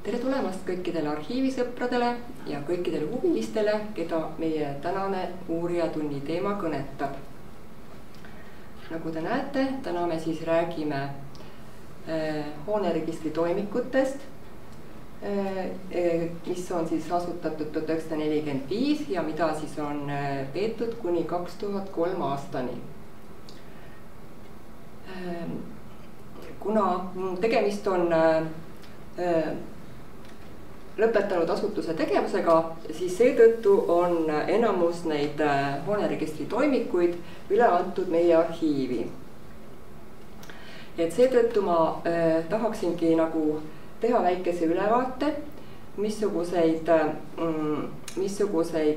Tere tulemast kõikidele arhiivisõpradele ja kõikidele huvilistele, keda meie tänane uurijatunni teema kõnetab. Nagu te näete, täna me siis räägime hooneregistri toimikutest, mis on siis asutatud 1945 ja mida siis on peetud kuni 2003 aastani. Kuna tegemist on lõpetanud asutuse tegevusega, siis seetõttu on enamus neid hooneregistri toimikuid üle antud meie arhiivi. Et seetõttu ma tahaksingi nagu teha väikese ülevaate, missuguseid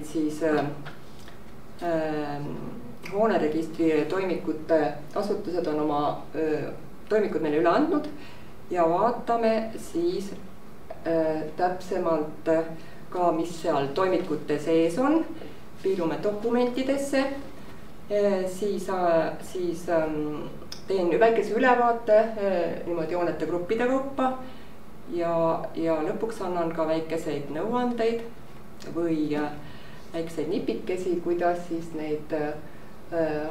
siis hooneregistri toimikute asutused on oma toimikud meile üle andnud ja vaatame siis täpsemalt ka, mis seal toimikute sees on, piilume dokumentidesse, siis teen väikese ülevaate niimoodi hoonete gruppide kaupa ja lõpuks annan ka väikeseid nõuandeid või väikeseid nipikesi, kuidas siis neid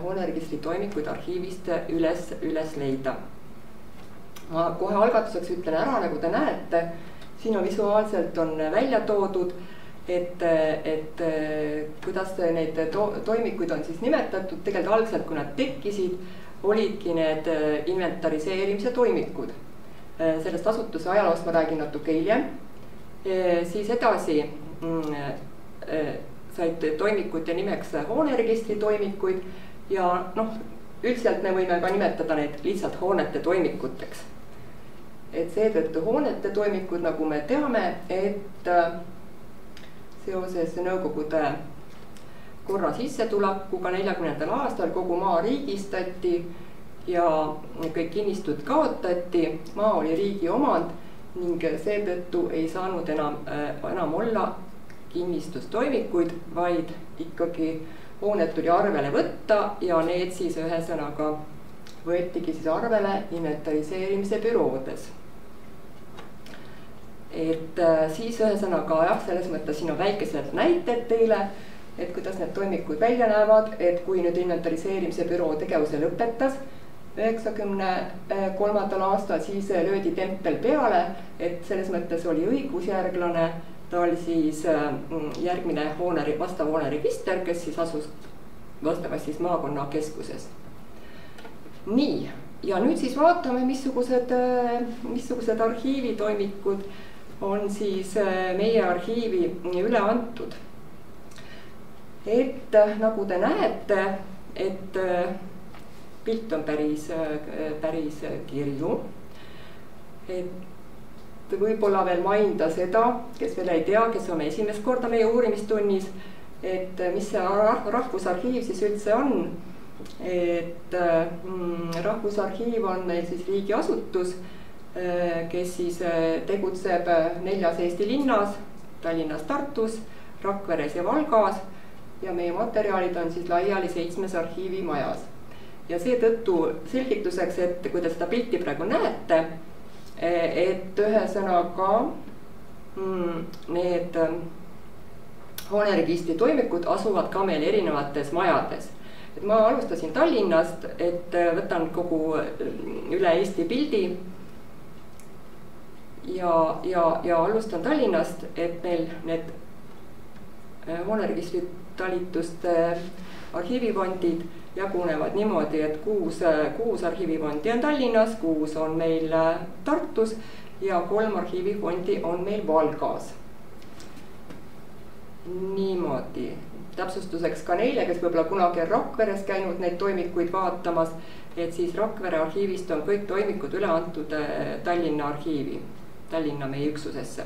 hooneregistri toimikuid arhiivist üles leida. Ma kohe algatuseks ütlen ära, nagu te näete, siin on visuaalselt on välja toodud, et kuidas neid toimikuid on siis nimetatud. Tegelikult algselt, kui nad tekkisid, olidki need inventariseerimise toimikud. Sellest asutuse ajaloost ma räägin natuke hiljem. Siis edasi said toimikute nimeks hooneregistri toimikuid ja üldiselt me võime ka nimetada neid lihtsalt hoonete toimikuteks. Et seetõttu hoonete toimikud, nagu me teame, et seoses Nõukogude korra sissetulekuga 40. aastal kogu maa riigistati ja kõik kinnistud kaotati, maa oli riigi omand ning seetõttu ei saanud enam olla kinnistustoimikuid, vaid ikkagi hooned tuli arvele võtta ja need siis ühesõnaga võetigi siis arvele inventariseerimise büroodes. Et siis ühesõnaga jah, selles mõttes siin on väikesed näited teile, et kuidas need toimikud välja näevad, et kui nüüd inventariseerimise büroo tegevuse lõpetas 1993. aastal, siis löödi tempel peale, et selles mõttes oli õigusjärglane, ta oli siis järgmine vastav hooneregister, kes siis asus vastavas siis maakonna keskuses. Nii, ja nüüd siis vaatame, missugused arhiivitoimikud on siis meie arhiivi üle antud. Et nagu te näete, et pilt on päris kirju. Et võib-olla veel mainida seda, kes veel ei tea, kes on esimest korda meie uurimistunnis, et mis see Rahvusarhiiv siis üldse on. Et Rahvusarhiiv on meil siis riigiasutus, kes siis tegutseb 4 Eesti linnas, Tallinnas, Tartus, Rakveres ja Valgas ja meie materjalid on siis laiali 7 arhiivimajas. Ja seetõttu selgituseks, et kui te seda pilti praegu näete, et ühesõnaga need hooneregistri toimikud asuvad ka meil erinevates majades. Et ma alustasin Tallinnast, et võtan kogu üle Eesti pildi ja alustan Tallinnast, et meil need hooneregistri talituste arhiivifondid jagunevad niimoodi, et 6 arhiivifondi on Tallinnas, 6 on meil Tartus ja 3 arhiivifondi on meil Valgas. Niimoodi. Täpsustuseks ka neile, kes võib-olla kunagi on Rakveres käinud neid toimikuid vaatamas, et siis Rakvere arhiivist on kõik toimikud üle antud Tallinna arhiivi, Tallinna meie üksusesse.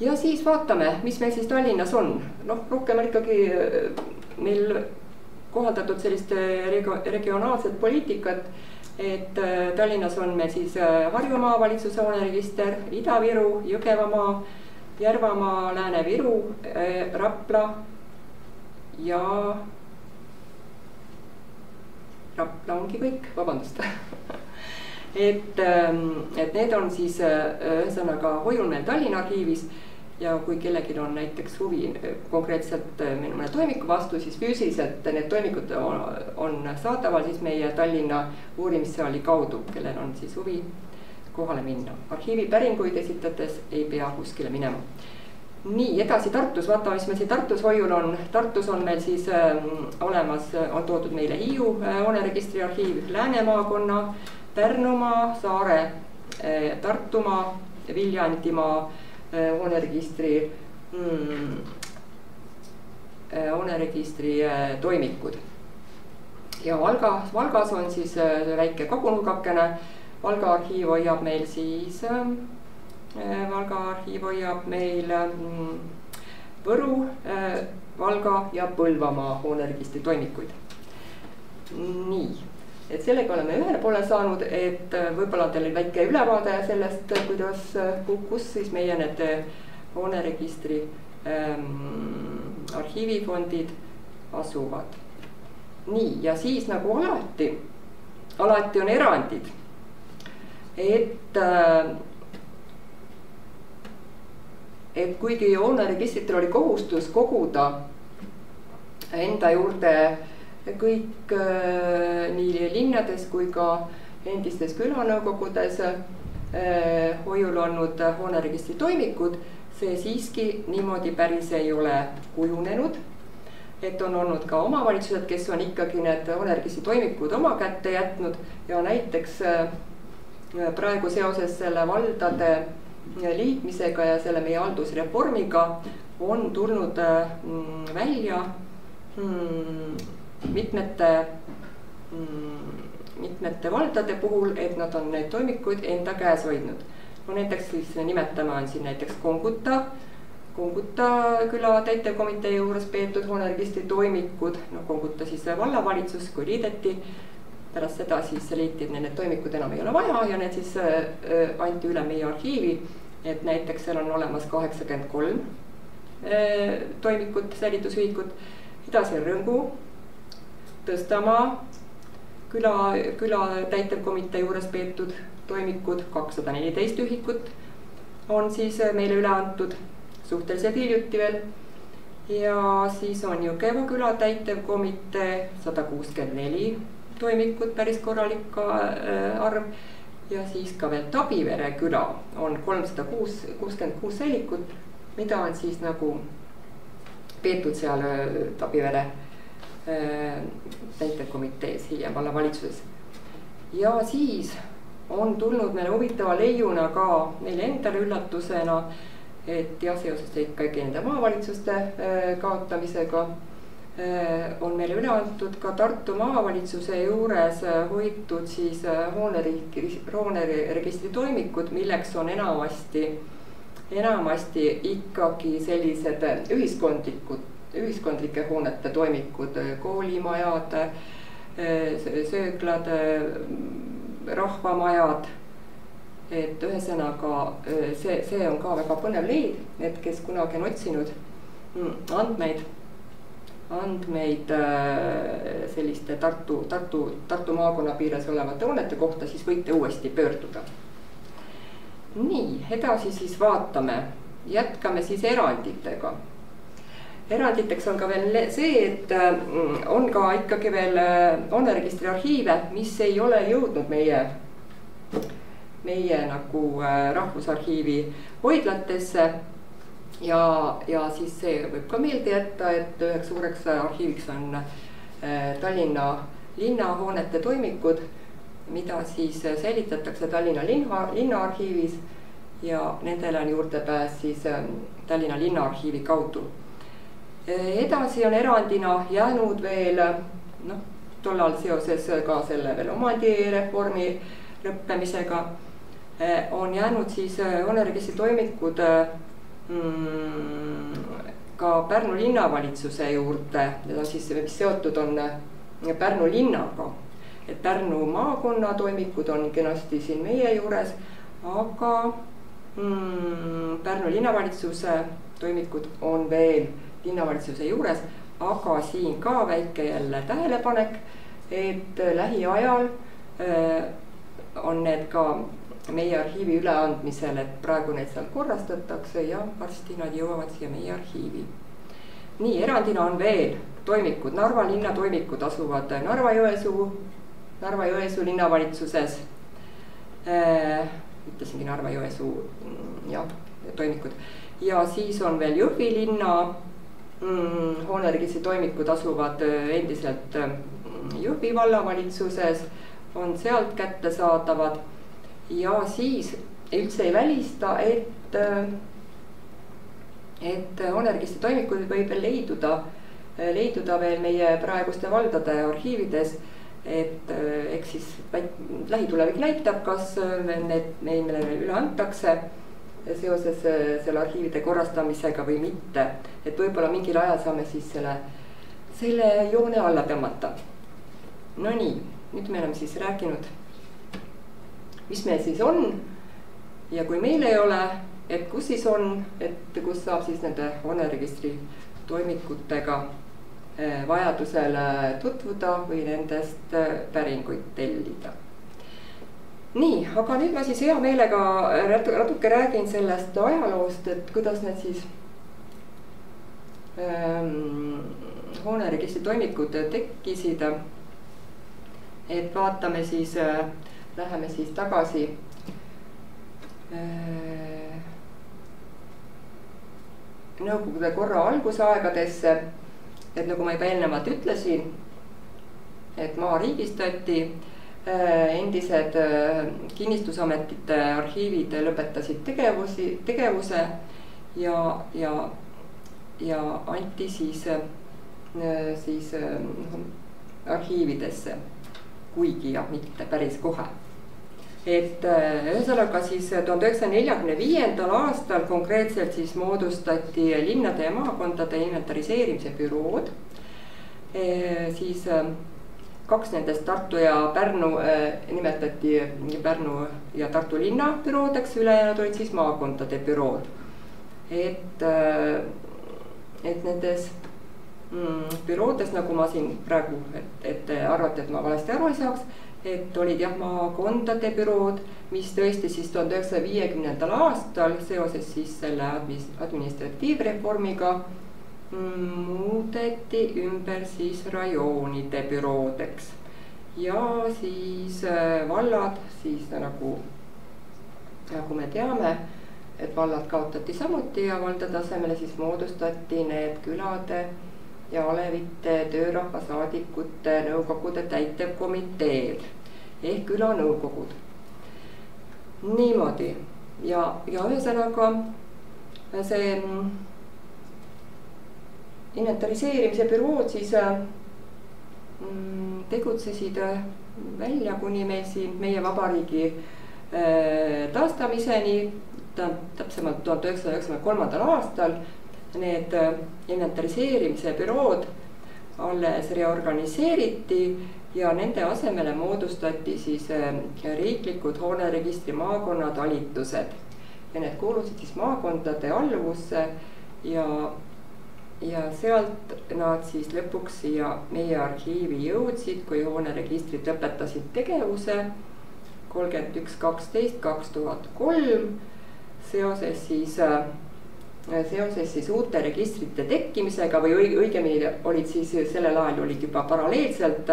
Ja siis vaatame, mis meil siis Tallinnas on. Rohkem on ikkagi meil kohaldatud sellist regionaalset poliitikat, et Tallinnas on meil siis Harjumaa valitsuse hooneregister, Ida-Viru, Jõgevamaa, Järvamaa, Lääne-Viru, Rapla ja Rapla ongi kõik, vabandust. et need on siis ühesõnaga hoiul meil Tallinna arhiivis ja kui kellelgi on näiteks huvi konkreetselt mõne toimiku vastu, siis füüsiliselt need toimikud on saadaval siis meie Tallinna uurimissaali kaudu, kellel on siis huvi kohale minna. Arhiivipäringuid esitades ei pea kuskile minema. Nii, edasi Tartus, vaatame, mis meil siin Tartus hoiul on. Tartus on meil siis olemas, on toodud meile Hiiu hooneregistri arhiiv, Lääne-maakonna, Pärnumaa, Saare, Tartumaa, Viljandimaa hooneregistri toimikud. Ja Valgas on siis väike kagunurgakene. Valga arhiiv hoiab meil siis Võru, Valga ja Põlvamaa hooneregistri toimikuid. Nii, et sellega oleme ühele poole saanud, et võib-olla teil on väike ülevaade sellest, kus siis meie need hooneregistri arhiivifondid asuvad. Nii, ja siis nagu alati on erandid, et kuigi hooneregistritel oli kohustus koguda enda juurde kõik nii linnades kui ka endistes külanõukogudes hoiul olnud hooneregistri toimikud, see siiski niimoodi päris ei ole kujunenud. Et on olnud ka omavalitsused, kes on ikkagi need hooneregistri toimikud oma kätte jätnud ja näiteks praegu seoses selle valdade liitmisega ja selle meie haldusreformiga on tulnud välja mitmete valdade puhul, et nad on neid toimikuid enda käes hoidnud. No näiteks siis nimetame on siin näiteks Konguta küla täitevkomitee juures peetud hooneregistri toimikud, Konguta siis vallavalitsus, kui liideti. Pärast seda siis liiti, et need toimikud enam ei ole vaja ja need siis anti üle meie arhiivi, et näiteks seal on olemas 83 toimikut, säilitusühikut, edasi Rõngu, Tõstamaa, küla täitevkomitee juures peetud toimikud, 214 ühikut on siis meile üle antud suhteliselt hiljuti veel. Ja siis on Jõgeva küla täitevkomitee 164 toimikud, päris korralik arv. Ja siis ka veel Tabivere küla on 366 säilikut, mida on siis nagu peetud seal Tabivere täitevkomitees hiljem vallavalitsuses. Ja siis on tulnud meile huvitava leiuna ka meile endale üllatusena, et ja seoses ikkagi nende maavalitsuste kaotamisega on meile üle antud ka Tartu maavalitsuse juures hoitud siis hooneregistri toimikud, milleks on enamasti ikkagi sellised ühiskondlike hoonete toimikud, koolimajad, sööklad, rahvamajad. Et ühesõnaga see on ka väga põnev leid, et kes kunagi on otsinud andmeid selliste Tartu maakonna piires olevate hoonete kohta, siis võite uuesti pöörduda. Nii, edasi siis jätkame siis eranditega. Eranditeks on ka veel see, et on ka ikkagi veel hooneregistri arhiive, mis ei ole jõudnud meie nagu Rahvusarhiivi hoidlatesse. Ja siis see võib ka meelde jätta, et üheks suureks arhiiviks on Tallinna linnahoonete toimikud, mida siis säilitatakse Tallinna linnaarhiivis ja nendele on juurdepääs siis Tallinna linnaarhiivi kaudu. Edasi on erandina jäänud veel, tollal seoses ka selle veel omandireformi lõppemisega, on jäänud siis hooneregistri toimikud ka Pärnu linnavalitsuse juurde, siis mis seotud on Pärnu linnaga, et Pärnu maakonna toimikud on kenasti siin meie juures, aga Pärnu linnavalitsuse toimikud on veel linnavalitsuse juures, aga siin ka väike jälle tähelepanek, et lähiajal on need ka meie arhiivi üleandmisel, et praegu need seal korrastatakse ja varsti nad jõuavad siia meie arhiivi. Nii, erandina on veel toimikud. Narva linna toimikud asuvad Narva-Jõesuu linnavalitsuses. Ütlesingi Narva-Jõesuu toimikud. Ja siis on veel Jõhvi linna hooneregistri toimikud asuvad endiselt Jõhvi vallavalitsuses, on sealt kättesaadavad. Ja siis üldse ei välista, et hooneregistri toimikud võib veel leiduda veel meie praeguste valdade arhiivides, et eks siis lähitulevik näitab, kas need meile üle antakse seoses selle arhiivide korrastamisega või mitte. Et võib-olla mingil ajal saame siis selle joone alla tõmmata. No nii, nüüd me oleme siis rääkinud, mis meil siis on ja kui meil ei ole, et kus siis on, et kus saab siis nende hooneregistri toimikutega vajadusel tutvuda või nendest päringuid tellida. Nii, aga nüüd ma siis hea meelega natuke räägin sellest ajaloost, et kuidas need siis hooneregistri toimikud tekkisid. Et vaatame siis, läheme siis tagasi Nõukogude korra algusaegadesse, et nagu ma juba eelnevalt ütlesin, et maa riigistati, endised kinnistusametite arhiivid lõpetasid tegevuse ja anti siis arhiividesse, kuigi ja mitte päris kohe. Et ühesõnaga siis 1945. aastal konkreetselt siis moodustati linnade ja maakondade inventariseerimise bürood. Siis kaks nendest, Tartu ja Pärnu, nimetati Pärnu ja Tartu linna büroodeks, ülejäänud olid siis maakondade bürood. Et nendes büroodes, nagu ma siin praegu, et arvate, et ma valesti aru ei saaks, et olid jah maakondade bürood, mis tõesti siis 1950. aastal seoses siis selle administratiivreformiga muudeti ümber siis rajoonide büroodeks. Ja siis vallad siis nagu me teame, et vallad kaotati samuti ja valdade asemele siis moodustati need külade ja alevite töörahvasaadikute nõukogude täitevkomiteed ehk külanõukogud. Niimoodi ja ühesõnaga see inventariseerimise bürood siis tegutsesid välja kuni meil siin meie vabariigi taastamiseni, täpsemalt 1993. aastal. Need inventariseerimise bürood alles reorganiseeriti ja nende asemele moodustati siis riiklikud hooneregistri maakonna talitused. Ja need kuulusid siis maakondade alluvusse ja sealt nad siis lõpuks siia meie arhiivi jõudsid, kui hooneregistrid lõpetasid tegevuse 31.12.2003 seoses siis uute registrite tekkimisega või õigemini olid siis sellel ajal olid juba paralleelselt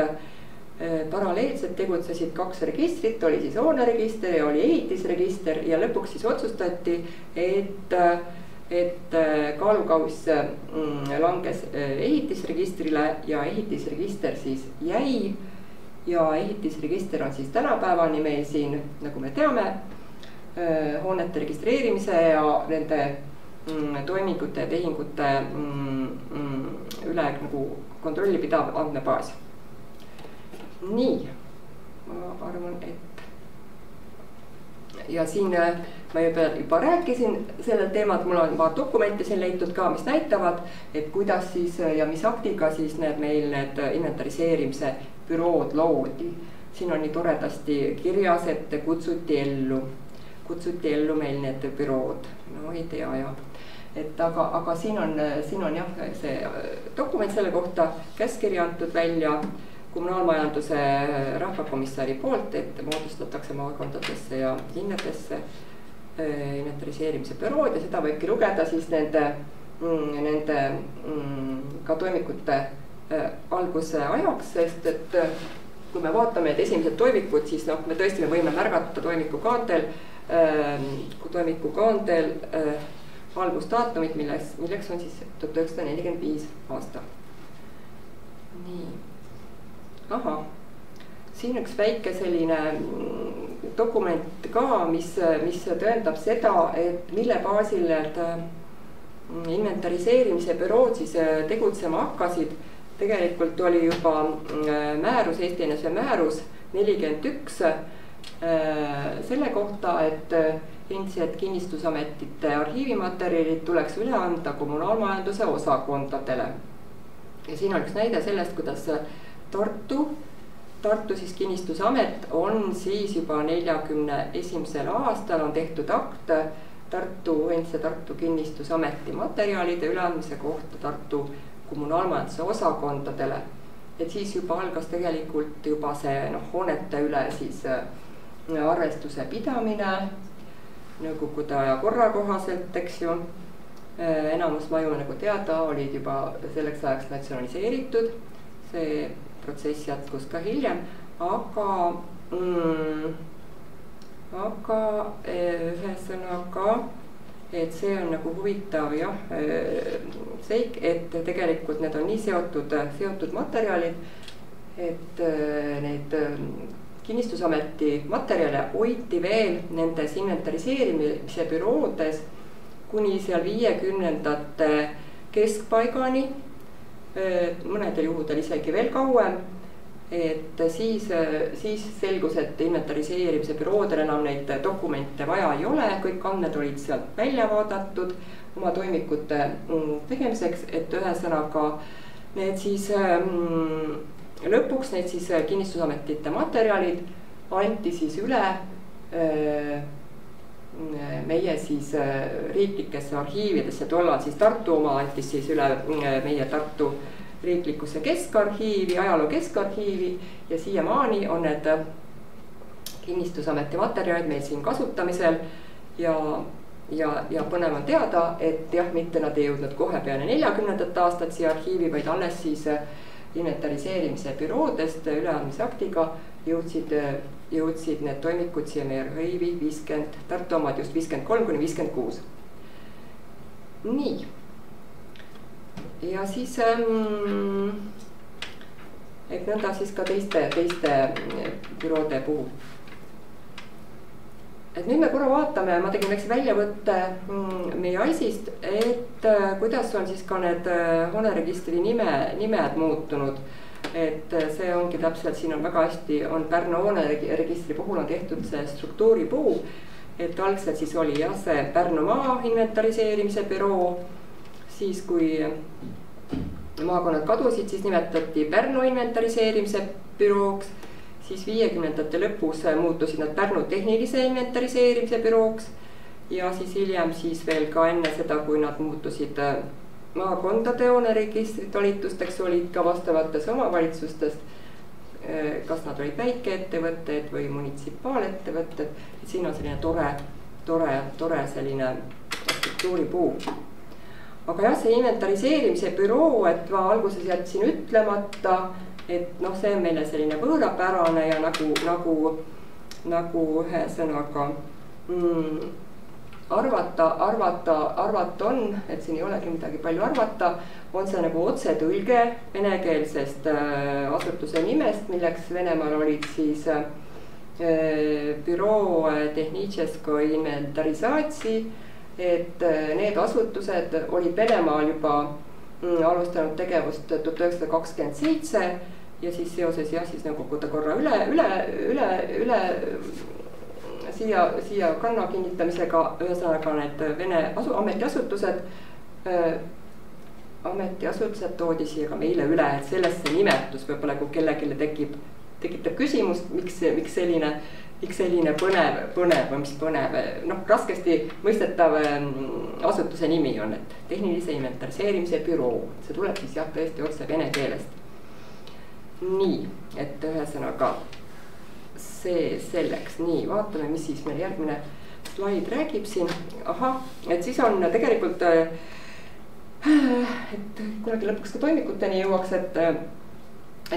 tegutsesid kaks registrit, oli siis hooneregister ja oli ehitisregister ja lõpuks siis otsustati, et kaalukauss langes ehitisregistrile ja ehitisregister siis jäi ja ehitisregister on siis tänapäevani meil siin, nagu me teame, hoonete registreerimise ja nende toimingute ja tehingute üle nagu kontrolli pidav andmebaas. Nii, ma arvan, et ja siin ma juba rääkisin sellel teemat, mul on paar dokumenti siin leitud ka, mis näitavad, et kuidas siis ja mis aktiga siis meil need inventariseerimise bürood loodi. Siin on nii toredasti kirjas, et kutsuti ellu meil need bürood, no ei tea ja. Et aga siin on jah see dokument selle kohta käskirja antud välja kommunaalmajanduse rahvakomissari poolt, et moodustatakse maakondadesse ja linnadesse inventariseerimise bürood ja seda võibki lugeda siis nende ka toimikute alguse ajaks, sest et kui me vaatame need esimesed toimikud, siis noh, me tõesti võime märgata toimiku kaandel algusdaatumit, milleks on siis 1945 aasta. Nii. Ahah, siin üks väike selline dokument ka, mis tõendab seda, et mille baasil need inventariseerimise bürood siis tegutsema hakkasid. Tegelikult oli juba määrus, Eesti NSV määrus 41 selle kohta, et endised kinnistusametite arhiivimaterjalid tuleks üle anda kommunaalmajanduse osakondadele. Ja siin on üks näide sellest, kuidas Tartu siis kinnistusamet on siis juba 41. aastal on tehtud akt endise Tartu kinnistusameti materjalide üleandmise kohta Tartu kommunaalmajanduse osakondadele. Et siis juba algas tegelikult juba see hoonete üle siis arvestuse pidamine nõukogude aja korra kohaselt, eks ju. Enamus maju, nagu teada, olid juba selleks ajaks natsionaliseeritud. See protsess jätkus ka hiljem, aga ühesõnaga, et see on nagu huvitav seik, et tegelikult need on nii seotud materjalid, et need kinnistusameti materjale hoiti veel nendes inventariseerimise büroodes kuni seal 50ndate keskpaigani, mõnedel juhudel isegi veel kauem, et siis selgus, et inventariseerimise büroodel enam neid dokumente vaja ei ole, kõik andmed olid sealt välja vaadatud oma toimikute tegemiseks, et ühesõnaga need siis lõpuks need siis kinnistusametite materjalid anti siis üle meie siis riiklikesse arhiividesse, tollal siis Tartu oma antis siis üle meie Tartu riiklikusse keskarhiivi, ajaloo keskarhiivi ja siiamaani on need kinnistusameti materjalid meil siin kasutamisel ja põnev on teada, et jah, mitte nad ei jõudnud kohe peale 40. aastat siia arhiivi, vaid alles siis inventariseerimise büroodest üleandmise aktiga jõudsid need toimikud siia meie arhiivi 50, Tartu omad just 53–56. Nii. Ja siis, et nõnda siis ka teiste büroode puhul. Et nüüd me korra vaatame, ma tegin väikse väljavõtte meie AIS-ist, et kuidas on siis ka need hooneregistri nimed muutunud. Et see ongi täpselt, siin on väga hästi, on Pärnu hooneregistri puhul on tehtud see struktuuripuu, et algselt siis oli jah, see Pärnu maa inventariseerimise büroo, siis kui maakonnad kadusid, siis nimetati Pärnu inventariseerimise bürooks, siis 50ndate lõpus muutusid nad Pärnu tehnilise inventariseerimise bürooks ja siis hiljem siis veel ka enne seda, kui nad muutusid maakondade hooneregistri talitusteks, olid ka vastavates omavalitsustest, kas nad olid väikeettevõtted või munitsipaalettevõtted, et siin on selline tore selline struktuuripuu. Aga jah, see inventariseerimise büroo, et ma alguses jätsin ütlemata, et noh, see on meile selline võõrapärane ja nagu ühesõnaga arvata on, et siin ei olegi midagi palju arvata, on see nagu otsetõlge venekeelsest asutuse nimest, milleks Venemaal olid siis büroo Tehnichesko inventarisatsi, et need asutused olid Venemaal juba alustanud tegevust 1927 ja siis seoses jah, siis nõukogude korra üle siia kanna kinnitamisega, ühesõnaga need Vene ametiasutused toodi siia ka meile üle, et sellest see nimetus võib-olla, kui kellelegi tekitab küsimust, miks selline põnev või mis põnev, noh, raskesti mõistetav asutuse nimi on, et tehnilise inventariseerimise büroo, see tuleb siis jah, tõesti otse vene keelest. nii, et ühesõnaga see selleks. Nii, vaatame, mis siis meil järgmine slaid räägib siin. Ahah, et siis on tegelikult, et kunagi lõpuks ka toimikuteni jõuaks, et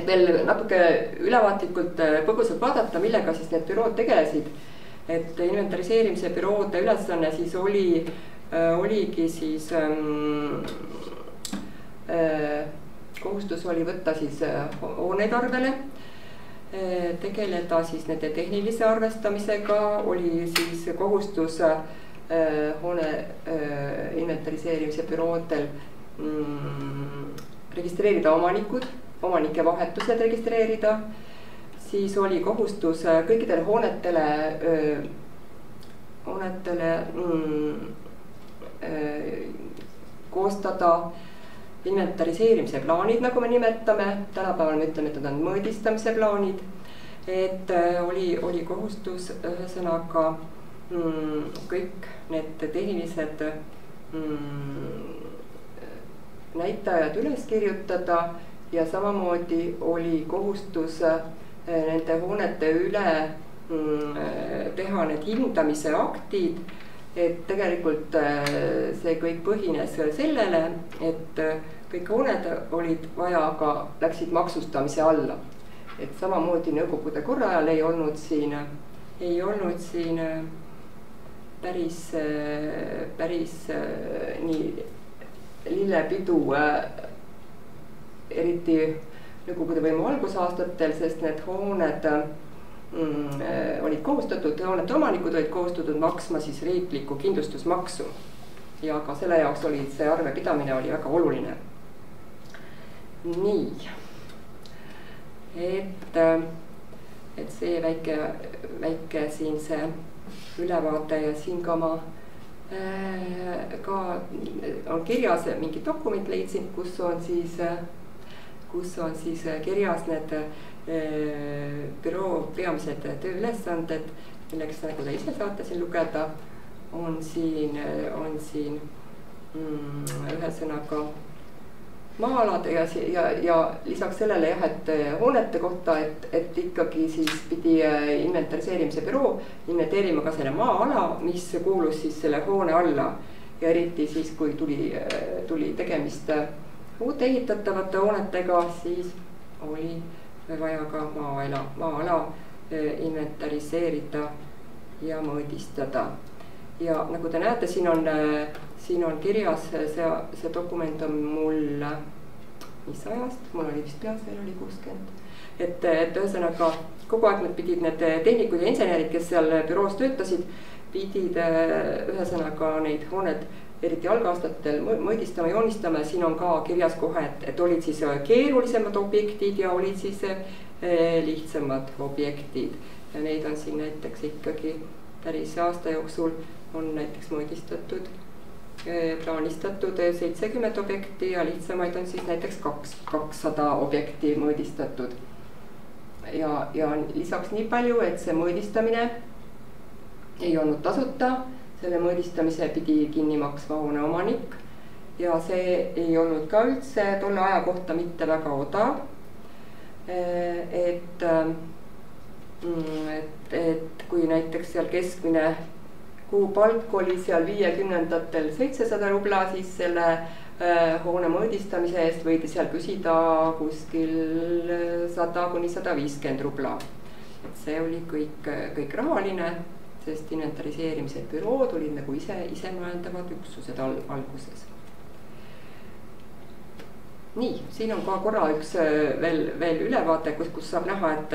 veel natuke ülevaatlikult põgusalt vaadata, millega siis need bürood tegelesid. Et inventariseerimise büroode ülesanne siis oligi siis kohustus oli võtta siis hooneid arvele, tegeleda siis nende tehnilise arvestamisega, oli siis kohustus hoone inventariseerimise büroodel registreerida omanikud, omanike vahetused registreerida, siis oli kohustus kõikidele hoonetele koostada inventariseerimise plaanid, nagu me nimetame, tänapäeval me ütleme, et need on mõõdistamise plaanid, et oli kohustus ühesõnaga kõik need tehnilised näitajad üles kirjutada ja samamoodi oli kohustus nende hoonete üle teha need hindamise aktid, et tegelikult see kõik põhines sellele, et kõik hooned olid vaja, aga läksid maksustamise alla. Et samamoodi Nõukogude korra ajal ei olnud siin päris nii lillepidu, eriti Nõukogude võimu algusaastatel, sest need hooned olid kohustatud, hoonete omanikud olid kohustatud maksma siis riiklikku kindlustusmaksu. Ja ka selle jaoks oli see arvepidamine oli väga oluline. Nii, et see väike siin see ülevaate ja siin ka ma ka on kirjas mingi dokument leidsin, kus on siis kirjas need büroo peamised tööülesanded, milleks nagu te ise saate siin lugeda, on siin ühesõnaga maa-alade ja lisaks sellele jah, et hoonete kohta, et ikkagi siis pidi inventariseerimise büroo inventeerima ka selle maa-ala, mis kuulus siis selle hoone alla ja eriti siis, kui tuli tegemist uute ehitatavate hoonetega, siis oli vaja ka maa-ala inventariseerida ja mõõdistada. Ja nagu te näete, siin on kirjas, see dokument on mul, mis ajast, mul oli vist peas, veel oli 60. Et ühesõnaga kogu aeg nad pidid need tehnikud ja insenerid, kes seal büroos töötasid, pidid ühesõnaga neid hooned eriti algaastatel mõõdistama, joonistama. Siin on ka kirjas kohe, et olid siis keerulisemad objektid ja olid siis lihtsamad objektid. Ja neid on siin näiteks ikkagi päris aasta jooksul on näiteks mõõdistatud, plaanistatud 70 objekti ja lihtsamaid on siis näiteks 200 objekti mõõdistatud. Ja lisaks nii palju, et see mõõdistamine ei olnud tasuta, selle mõõdistamise pidi kinni maksma hoone omanik ja see ei olnud ka üldse tolle aja kohta mitte väga odav. Et kui näiteks seal keskmine kuupalk oli seal 50-ndatel 700 rubla, siis selle hoone mõõdistamise eest võidi seal küsida kuskil 100 kuni 150 rubla. Et see oli kõik rahaline, sest inventariseerimise bürood olid nagu ise mõeldavad üksused alguses. Nii, siin on ka korra üks veel ülevaate, kus saab näha, et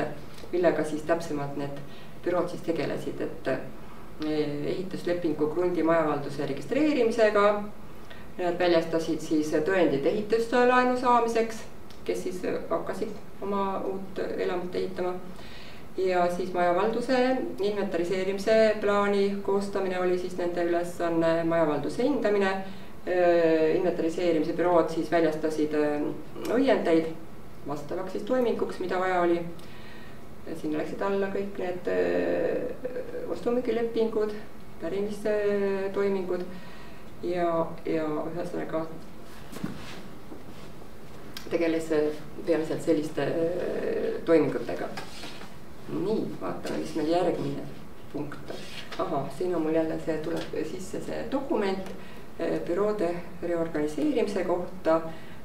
millega siis täpsemalt need bürood siis tegelesid, et ehituslepingu krundi majavalduse registreerimisega, nad väljastasid siis tõendid ehituslaenu saamiseks, kes siis hakkasid oma uut elamut ehitama. Ja siis majavalduse inventariseerimise plaani koostamine oli siis nende ülesanne, majavalduse hindamine. Inventariseerimise bürood siis väljastasid õiendeid vastavaks siis toiminguks, mida vaja oli. Sinna läksid alla kõik need ostumüügilepingud, pärimise toimingud ja ühesõnaga tegeles peamiselt selliste toimingutega. Nii, vaatame, mis meil järgmine punkt. Aha, siin on mul jälle tuleb sisse see dokument büroode reorganiseerimise kohta,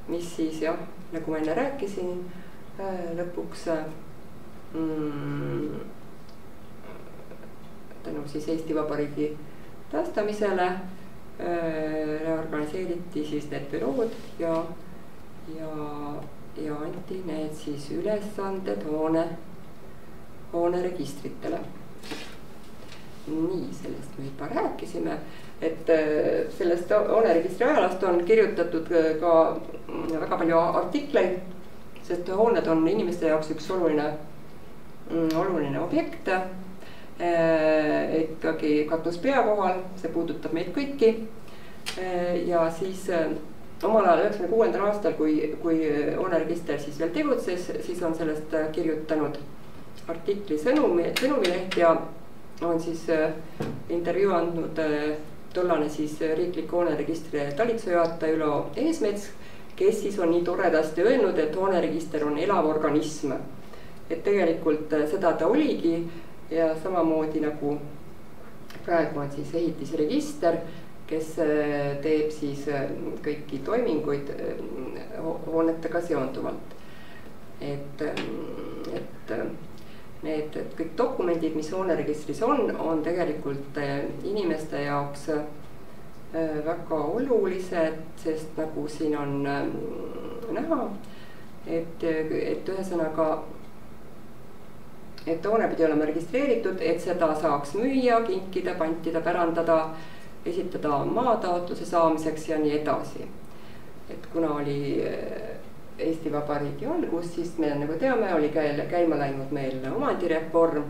mis siis jah, nagu ma enne rääkisin, lõpuks tänu siis Eesti Vabariigi taastamisele reorganiseeriti siis need bürood ja anti need siis ülesanded hooneregistritele. Nii, sellest me juba rääkisime, et sellest hooneregistri ajalast on kirjutatud ka väga palju artikleid, sest hooned on inimeste jaoks üks oluline objekt. Ikkagi katus pea kohal, see puudutab meid kõiki. Ja siis omal ajal 1996. aastal, kui hooneregister siis veel tegutses, siis on sellest kirjutanud artikli Sõnumileht ja on siis intervjuu andnud tollane siis riikliku hooneregistri talituse Ülo Eesmets, kes siis on nii toredasti öelnud, et hooneregister on elav organism. Et tegelikult seda ta oligi ja samamoodi nagu praegu on siis ehitisregister, kes teeb siis kõiki toiminguid hoonetega seonduvalt. Et need kõik dokumendid, mis hooneregistris on tegelikult inimeste jaoks väga olulised, sest nagu siin on näha, et ühesõnaga, et hoone pidi olema registreeritud, et seda saaks müüa, kinkida, pantida, pärandada, esitada maataotluse saamiseks ja nii edasi. Et kuna oli Eesti Vabariigi algus, siis me nagu teame, oli käima läinud meil omandireform,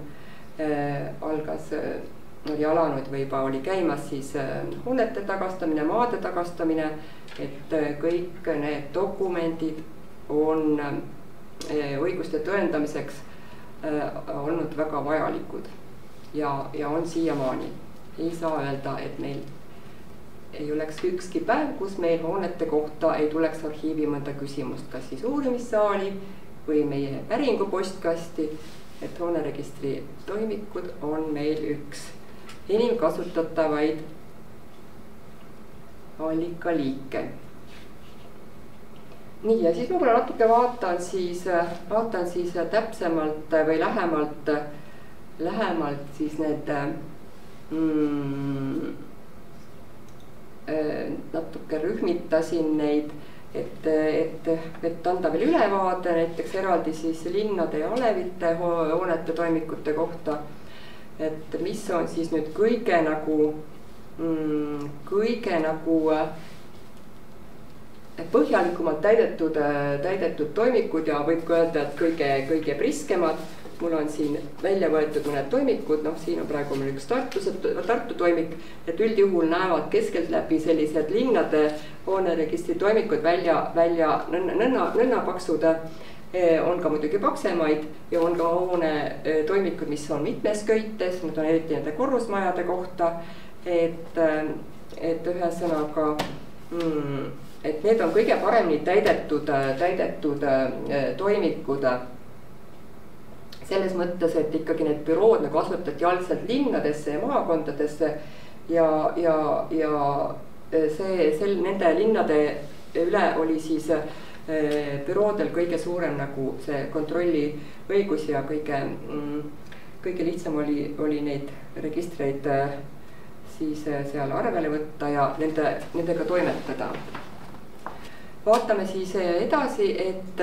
oli alanud või juba oli käimas siis hoonete tagastamine, maade tagastamine, et kõik need dokumendid on õiguste tõendamiseks olnud väga vajalikud ja on siiamaani. Ei saa öelda, et meil ei oleks ükski päev, kus meil hoonete kohta ei tuleks arhiivi mõnda küsimust, kas siis uurimissaali või meie päringu postkasti, et hooneregistri toimikud on meil üks inimkasutatavaid allikaliike. Nii, ja siis ma natuke vaatan siis täpsemalt või lähemalt siis need natuke rühmitasin neid, et anda veel ülevaade näiteks eraldi siis linnade ja alevite hoonete toimikute kohta, et mis on siis nüüd kõige põhjalikumalt täidetud toimikud ja võib ka öelda, et kõige priskemad. Mul on siin välja võetud mõned toimikud, siin on praegu meil üks Tartu toimik, et üldjuhul näevad keskeltläbi sellised linnade hooneregistri toimikud välja nõnnapaksud, on ka muidugi paksemaid ja on ka hoone toimikud, mis on mitmes köites, need on eriti nende korrusmajade kohta, et ühesõnaga, et need on kõige paremini täidetud toimikud. Selles mõttes, et ikkagi need bürood nagu asutati algselt linnadesse ja maakondadesse ja nende linnade üle oli siis büroodel kõige suurem nagu see kontrolliõigus ja kõige lihtsam oli neid registreid siis seal arvele võtta ja nendega toimetada. Vaatame siis edasi, et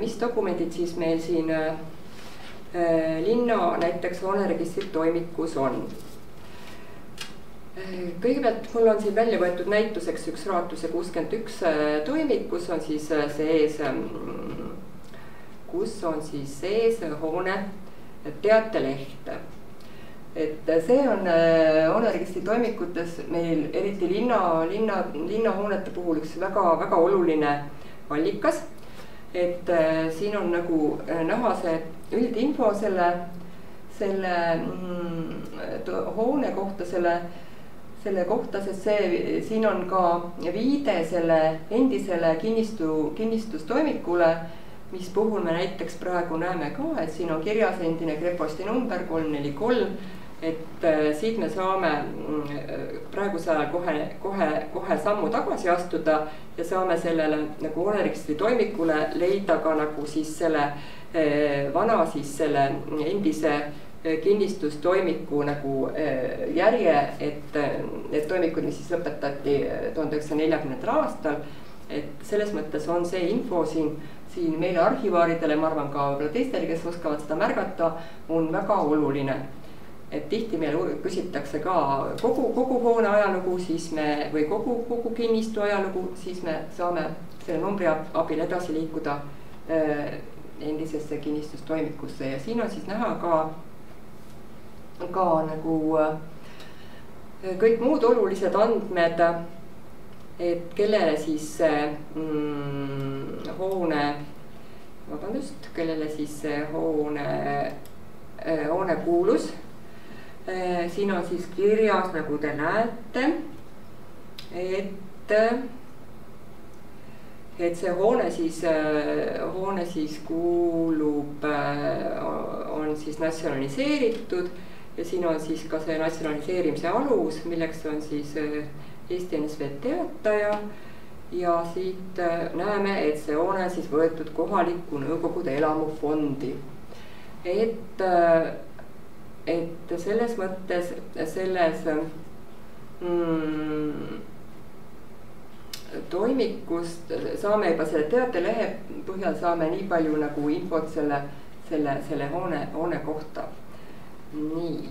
mis dokumendid siis meil siin linna näiteks hooneregistri toimikus on. Kõigepealt mul on siin välja võetud näituseks üks Raatuse 61 toimik, kus on siis sees hoone teateleht. Et see on hooneregistri toimikutes meil eriti linnahoonete puhul üks väga oluline allikas. Et siin on nagu näha see üldinfo selle hoone kohta, selle kohta, sest siin on ka viide selle endisele kinnistustoimikule, mis puhul me näiteks praegu näeme ka, et siin on kirjas endine kreposti number 343, et siit me saame praegusel ajal kohe sammu tagasi astuda ja saame sellele nagu hooneregistri toimikule leida ka nagu siis selle vana siis selle endise kinnistustoimiku nagu järje, et need toimikud, mis siis lõpetati 1940. aastal, et selles mõttes on see info siin meile arhivaaridele, ma arvan ka teistele, kes oskavad seda märgata, on väga oluline. Et tihti meil küsitakse ka kogu hoone ajalugu, siis me või kogu kinnistu ajalugu, siis me saame selle numbri abil edasi liikuda endisesse kinnistustoimikusse ja siin on siis näha ka nagu kõik muud olulised andmed, et kellele siis kellele siis hoone kuulus. Siin on siis kirjas, nagu te näete, et see hoone siis kuulub, on siis natsionaliseeritud ja siin on siis ka see natsionaliseerimise alus, milleks on siis Eesti NSV Teataja ja siit näeme, et see hoone on siis võetud kohaliku Nõukogude elamufondi. Et selles mõttes selles toimikust saame juba selle teatelehe põhjal saame nii palju nagu infot selle hoone kohta. Nii,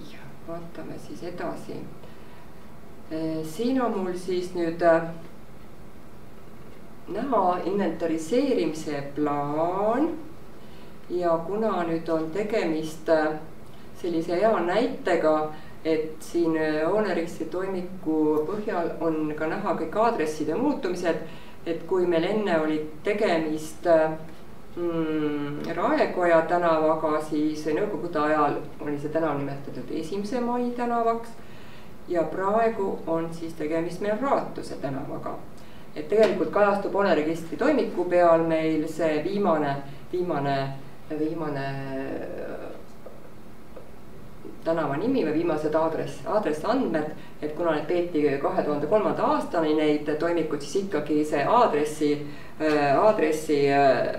vaatame siis edasi. Siin on mul siis nüüd näha inventariseerimise plaan ja kuna nüüd on tegemist sellise hea näitega, et siin hooneregistri toimiku põhjal on ka näha kõik aadresside muutumised, et kui meil enne oli tegemist Raekoja tänavaga, siis Nõukogude ajal oli see tänav nimetatud 1. mai tänavaks ja praegu on siis tegemist meil Raatuse tänavaga. Et tegelikult kajastub hooneregistri toimiku peal meil see viimane tänava nimi või viimased aadressandmed, et kuna need peeti 2003. aastani neid toimikud, siis ikkagi see aadressi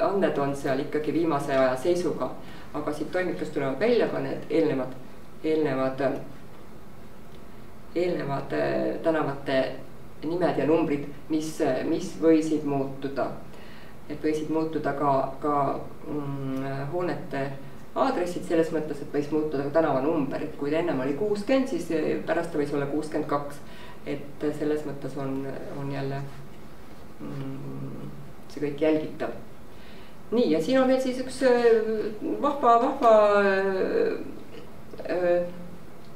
andmed on seal ikkagi viimase aja seisuga. Aga siit toimikust tulevad välja ka need eelnevad tänavate nimed ja numbrid, mis võisid muutuda. Et võisid muutuda ka hoonete aadressid selles mõttes, et võis muutuda ka tänavanumber, et kui ennem oli 60, siis pärast ta võis olla 62. Et selles mõttes on jälle see kõik jälgitav. Nii, ja siin on veel siis üks vahva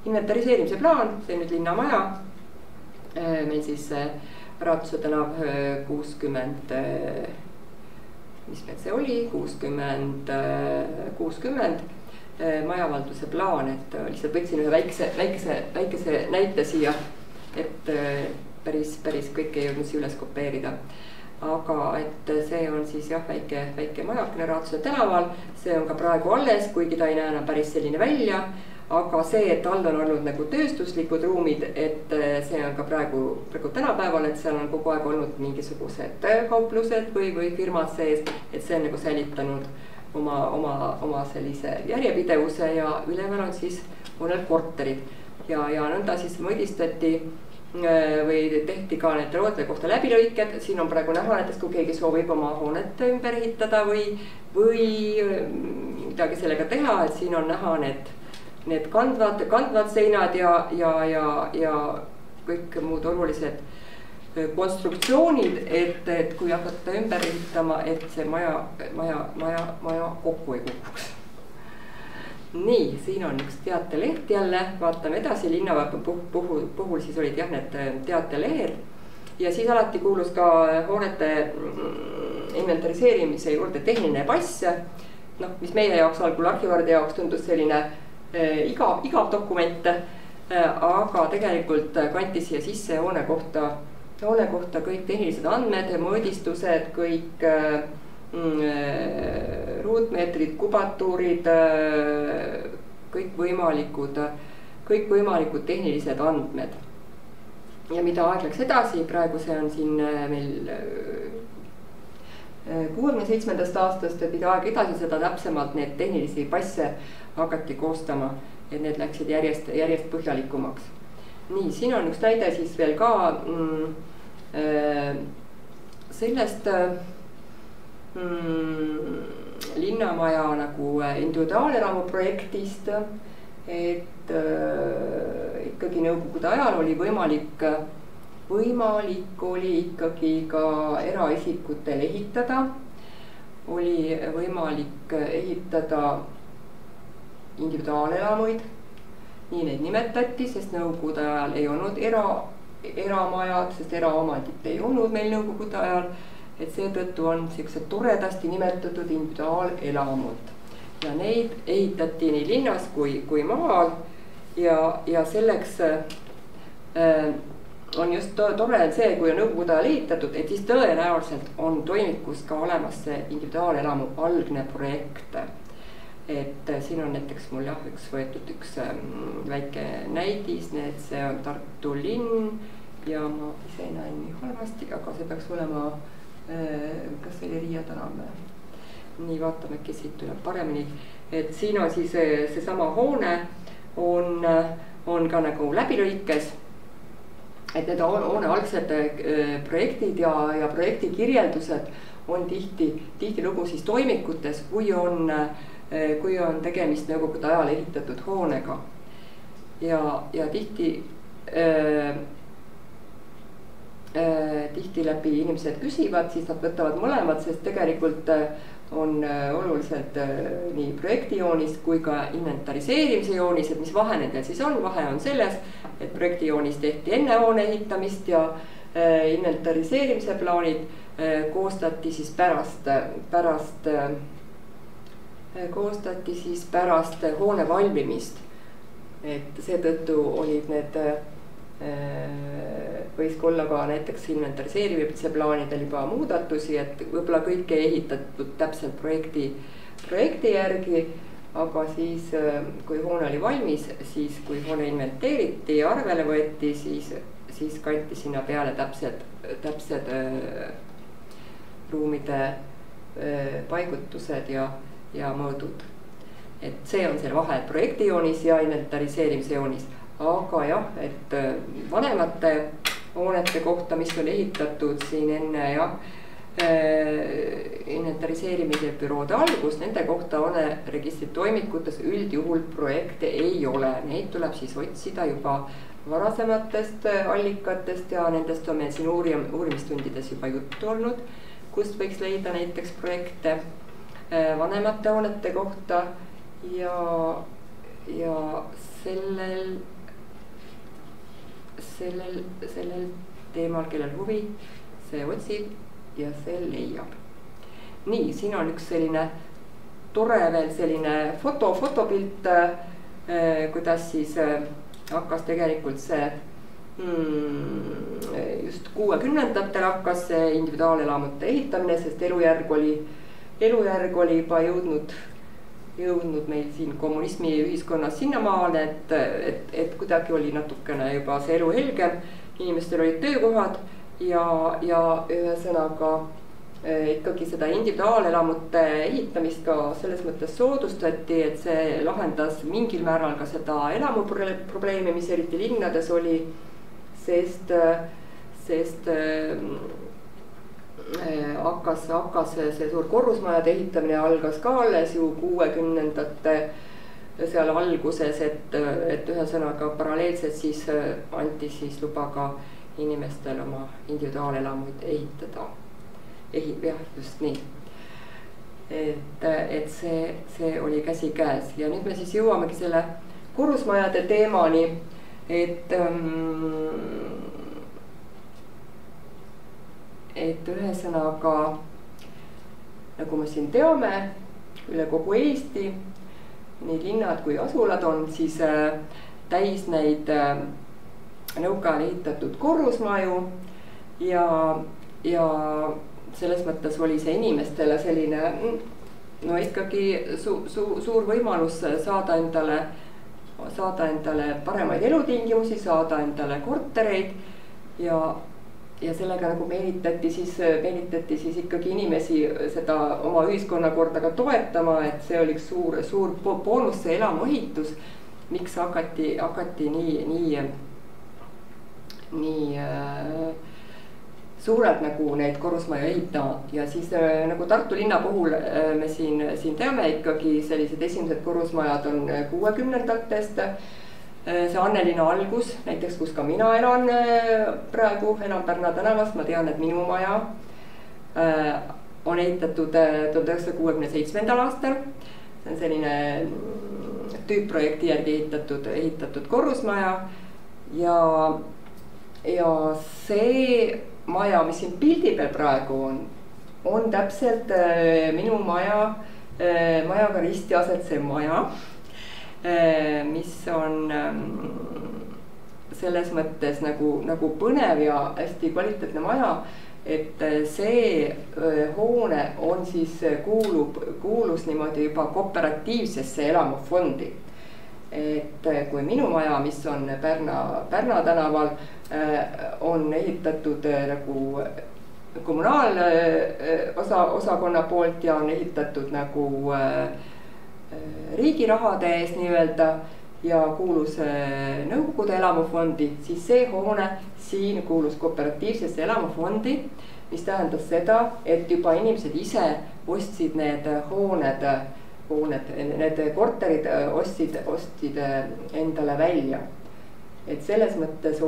inventariseerimise plaan, see on nüüd linnamaja. Meil siis Raatuse tänav 60, mis meil see oli, 60 majavalduse plaan, et lihtsalt võtsin ühe väikese näite siia, et päris kõike ei jõudnud siia üles kopeerida. Aga et see on siis jah, väike majakene Raatuse tänaval, see on ka praegu alles, kuigi ta ei näe enam päris selline välja. Aga see, et all on olnud nagu tööstuslikud ruumid, et see on ka praegu tänapäeval, et seal on kogu aeg olnud mingisugused kauplused või firmad sees, et see on nagu säilitanud oma sellise järjepidevuse ja üleval on siis mõnel korterid. Ja nõnda siis mõõdistati või tehti ka need roodade kohta läbilõiked, siin on praegu näha näiteks, kui keegi soovib oma hoonet ümber ehitada või midagi sellega teha, et siin on näha need kandvad seinad ja kõik muud olulised konstruktsioonid, et kui hakata ümber ehitama, et see maja kokku ei kukuks. Nii, siin on üks teateleht jälle, vaatame edasi, linnavara puhul siis olid jah need teatelehed ja siis alati kuulus ka hoonete inventariseerimise juurde tehniline pass, mis meie jaoks algul arhivaaride jaoks tundus selline igav dokument, aga tegelikult kanti siia sisse hoone kohta kõik tehnilised andmed, mõõdistused, kõik ruutmeetrid, kubatuurid, kõikvõimalikud tehnilised andmed. Ja mida aeg läks edasi, praegu see on siin meil 67. aastast, et mida aeg edasi, seda täpsemalt need tehnilisi passe hakati koostama, et need läksid järjest põhjalikumaks. Nii, siin on üks näide siis veel ka sellest linnamaja nagu individuaalelamu projektist, et ikkagi nõukogude ajal oli võimalik oli ikkagi ka eraisikutel ehitada, oli võimalik ehitada individuaalelamuid, nii neid nimetati, sest nõukogude ajal ei olnud eramajad, sest eraomandit ei olnud meil nõukogude ajal, et seetõttu on sellised toredasti nimetatud individuaalelamud ja neid ehitati nii linnas kui maal ja selleks on just tore see, kui on nõukogude ajal ehitatud, et siis tõenäoliselt on toimikus ka olemas see individuaalelamu algne projekt. Et siin on näiteks mul jah, võetud üks väike näidis, see on Tartu linn ja ma ise näen nii halvasti, aga see peaks olema, kas see oli Riia tänav? Nii, vaatame, kes siit tuleb paremini. Et siin on siis seesama hoone on ka nagu läbilõikes, et need hoone algsed projektid ja projekti kirjeldused on tihtilugu siis toimikutes, kui on tegemist nõukogude ajal ehitatud hoonega ja tihti läbi inimesed küsivad, siis nad võtavad mõlemad, sest tegelikult on oluliselt nii projektijoonis kui ka inventariseerimise joonis, et mis vahe nendel siis on. Vahe on selles, et projektijoonis tehti enne hoone ehitamist ja inventariseerimise plaanid koostati siis pärast hoone valmimist. Et seetõttu olid need võis olla ka näiteks inventariseerimise plaanidel juba muudatusi, et võib-olla kõik ei ehitatud täpselt projekti järgi, aga siis kui hoone oli valmis, siis kui hoone inventeeriti ja arvele võeti, siis kanti sinna peale täpsed ruumide paigutused ja mõõdud. Et see on selle vahe projektijoonis ja inventariseerimise joonis. Aga jah, et vanemate hoonete kohta, mis on ehitatud siin enne inventariseerimise büroode algust, nende kohta hooneregistri toimikutes üldjuhul projekte ei ole. Neid tuleb siis otsida juba varasematest allikatest ja nendest on meil siin uurimistundides juba juttu olnud, kust võiks leida näiteks projekte vanemate hoonete kohta ja sellel teemal, kellel huvi, see otsib ja see leiab. Nii, siin on üks selline tore veel selline fotopilt, kuidas siis hakkas tegelikult see just 60-ndatel hakkas see individuaalelamute ehitamine, sest elujärg oli juba jõudnud meil siin kommunismi ühiskonnas sinnamaale, et kuidagi oli natukene juba see elu helgem, inimestel olid töökohad ja ühesõnaga ikkagi seda individuaalelamute ehitamist ka selles mõttes soodustati, et see lahendas mingil määral ka seda elamuprobleemi, mis eriti linnades oli, sest hakkas see suur korrusmajade ehitamine algas ka alles ju 60-ndate seal alguses, et ühesõnaga paralleelselt siis anti siis luba ka inimestel oma individuaalelamuid ehitada. Jah, just nii. Et see oli käsikäes ja nüüd me siis jõuamegi selle korrusmajade teemani, et ühesõnaga, nagu me siin teame, üle kogu Eesti, nii linnad kui asulad on siis täis neid nõukaajal ehitatud korrusmaju ja selles mõttes oli see inimestele selline no ikkagi suur võimalus saada endale paremaid elutingimusi, saada endale kortereid ja sellega nagu meelitati siis ikkagi inimesi seda oma ühiskonnakorda ka toetama, et see oli suur boonus, see elamuehitus, miks hakati nii suurelt nagu neid korrusmaju ehitama ja siis nagu Tartu linna puhul me siin teame ikkagi sellised esimesed korrusmajad on 60-ndatest. See Annelina algus, näiteks kus ka mina elan praegu, elan Pärna tänavas, ma tean, et minu maja on ehitatud 1967. aastal. See on selline tüüpprojekti järgi ehitatud korrusmaja ja see maja, mis siin pildi peal praegu on täpselt minu majaga risti asetsev maja, mis on selles mõttes nagu põnev ja hästi kvaliteetne maja, et see hoone on siis kuulus niimoodi juba kooperatiivsesse elamufondi. Et kui minu maja, mis on Pärna tänaval, on ehitatud nagu kommunaalosakonna poolt ja on ehitatud nagu riigi rahade ees nii-öelda ja kuulus Nõukogude elamufondi, siis see hoone siin kuulus kooperatiivsesse elamufondi, mis tähendas seda, et juba inimesed ise ostsid need need korterid ostsid endale välja. Et selles mõttes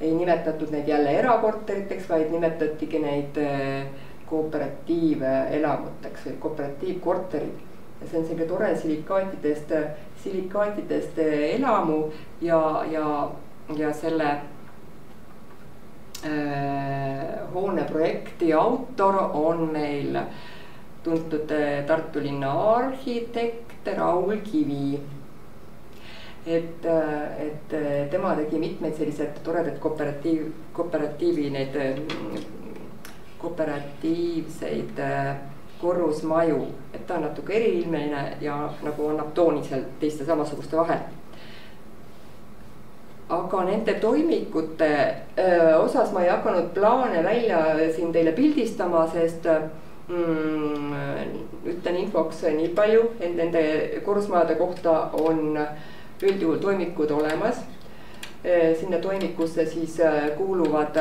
ei nimetatud neid jälle erakorteriteks, vaid nimetatigi neid kooperatiivelamuteks või kooperatiivkorterid. Ja see on selline tore silikaatidest elamu ja selle hoone projekti autor on meil tuntud Tartu linna arhitekt Raul Kivi. Et tema tegi mitmeid sellised toredad kooperatiivseid korrusmaju, et ta on natuke eriilmeline ja nagu annab tooni seal teiste samasuguste vahel. Aga nende toimikute osas ma ei hakanud plaane välja siin teile pildistama, sest ütlen infoks nii palju, et nende korrusmajade kohta on üldjuhul toimikud olemas. Sinna toimikusse siis kuuluvad,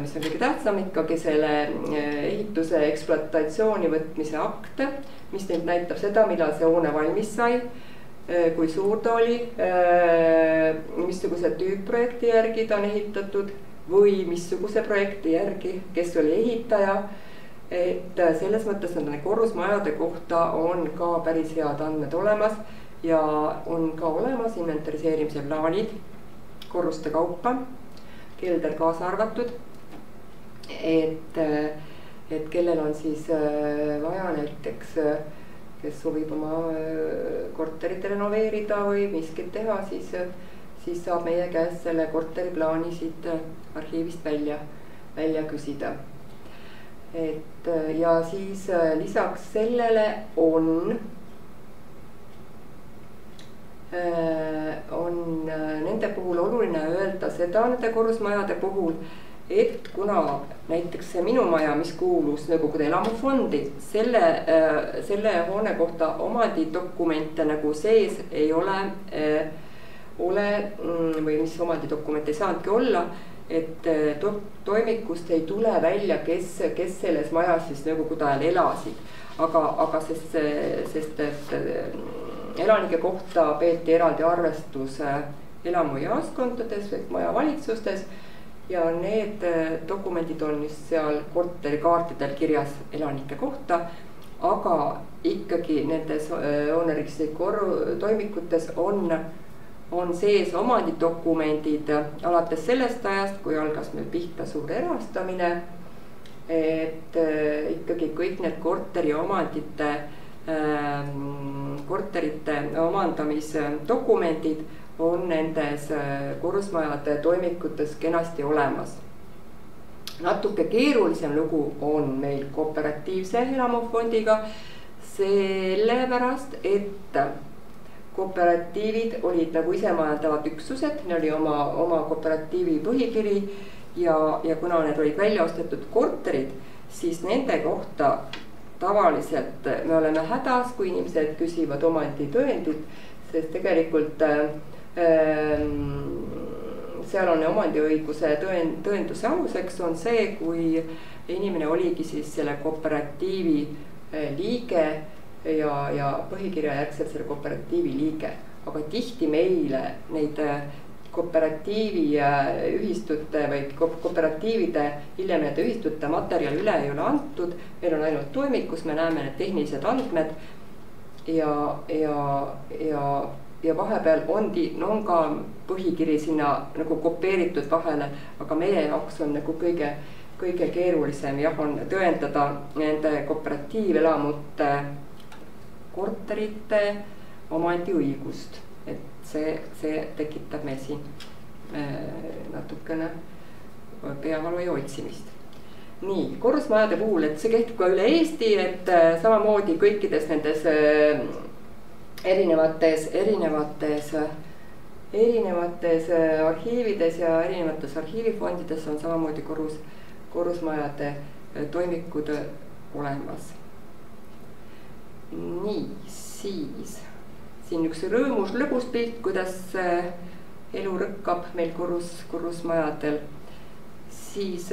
mis on kõige tähtsam ikkagi selle ehituse ekspluatatsiooni võtmise akt, mis nüüd näitab seda, millal see hoone valmis sai, kui suur ta oli, missuguse tüüpprojekti järgi ta on ehitatud või missuguse projekti järgi, kes oli ehitaja. Et selles mõttes nende korrusmajade kohta on ka päris head andmed olemas ja on ka olemas inventariseerimise plaanid korruste kaupa, kelder kaasa arvatud. Et kellel on siis vaja näiteks, kes soovib oma korterit renoveerida või miskit teha, siis saab meie käest selle korteriplaani siit arhiivist välja küsida. Ja siis lisaks sellele on nende puhul oluline öelda seda nende korrusmajade puhul, et kuna näiteks see minu maja, mis kuulus Nõukogude elamufondi, selle hoone kohta omandidokumente nagu sees ei ole või mis omandidokumente ei saanudki olla, et toimikust ei tule välja, kes selles majas siis Nõukogude ajal elasid. Aga sest elanike kohta peeti eraldi arvestus elamujaoskondades või majavalitsustes ja need dokumendid on just seal korterikaartidel kirjas elanike kohta, aga ikkagi nendes hooneregistri toimikutes on sees omandidokumendid alates sellest ajast, kui algas meil pihta suur erastamine, et ikkagi kõik need korteri omandite korterite omandamisdokumendid on nendes korrusmajade toimikutes kenasti olemas. Natuke keerulisem lugu on meil kooperatiivse elamufondiga, sellepärast, et kooperatiivid olid nagu isemajandavad üksused, neil oli oma kooperatiivi põhikiri ja kuna need olid välja ostetud korterid, siis nende kohta tavaliselt me oleme hädas, kui inimesed küsivad omanditõendit, sest tegelikult seal on omandiõiguse tõenduse aluseks on see, kui inimene oligi siis selle kooperatiivi liige ja põhikirja järgselt selle kooperatiivi liige. Aga tihti meile neid kooperatiivi ühistute või kooperatiivide hiljem nende ühistute materjal üle ei ole antud. Meil on ainult toimik, kus me näeme need tehnilised andmed ja vahepeal on ka põhikiri sinna nagu kopeeritud vahele, aga meie jaoks on nagu kõige keerulisem on tõendada nende kooperatiivelamute korterite omandiõigust, et see tekitab meil siin natukene peavalu ja otsimist. Nii, korrusmajade puhul, et see kehtib ka üle Eesti, et samamoodi kõikides nendes erinevates arhiivides ja erinevates arhiivifondides on samamoodi korrusmajade toimikud olemas. Nii, siis siin üks rõõmus lõbus pilt, kuidas elu rõkkab meil korrusmajadel. Siis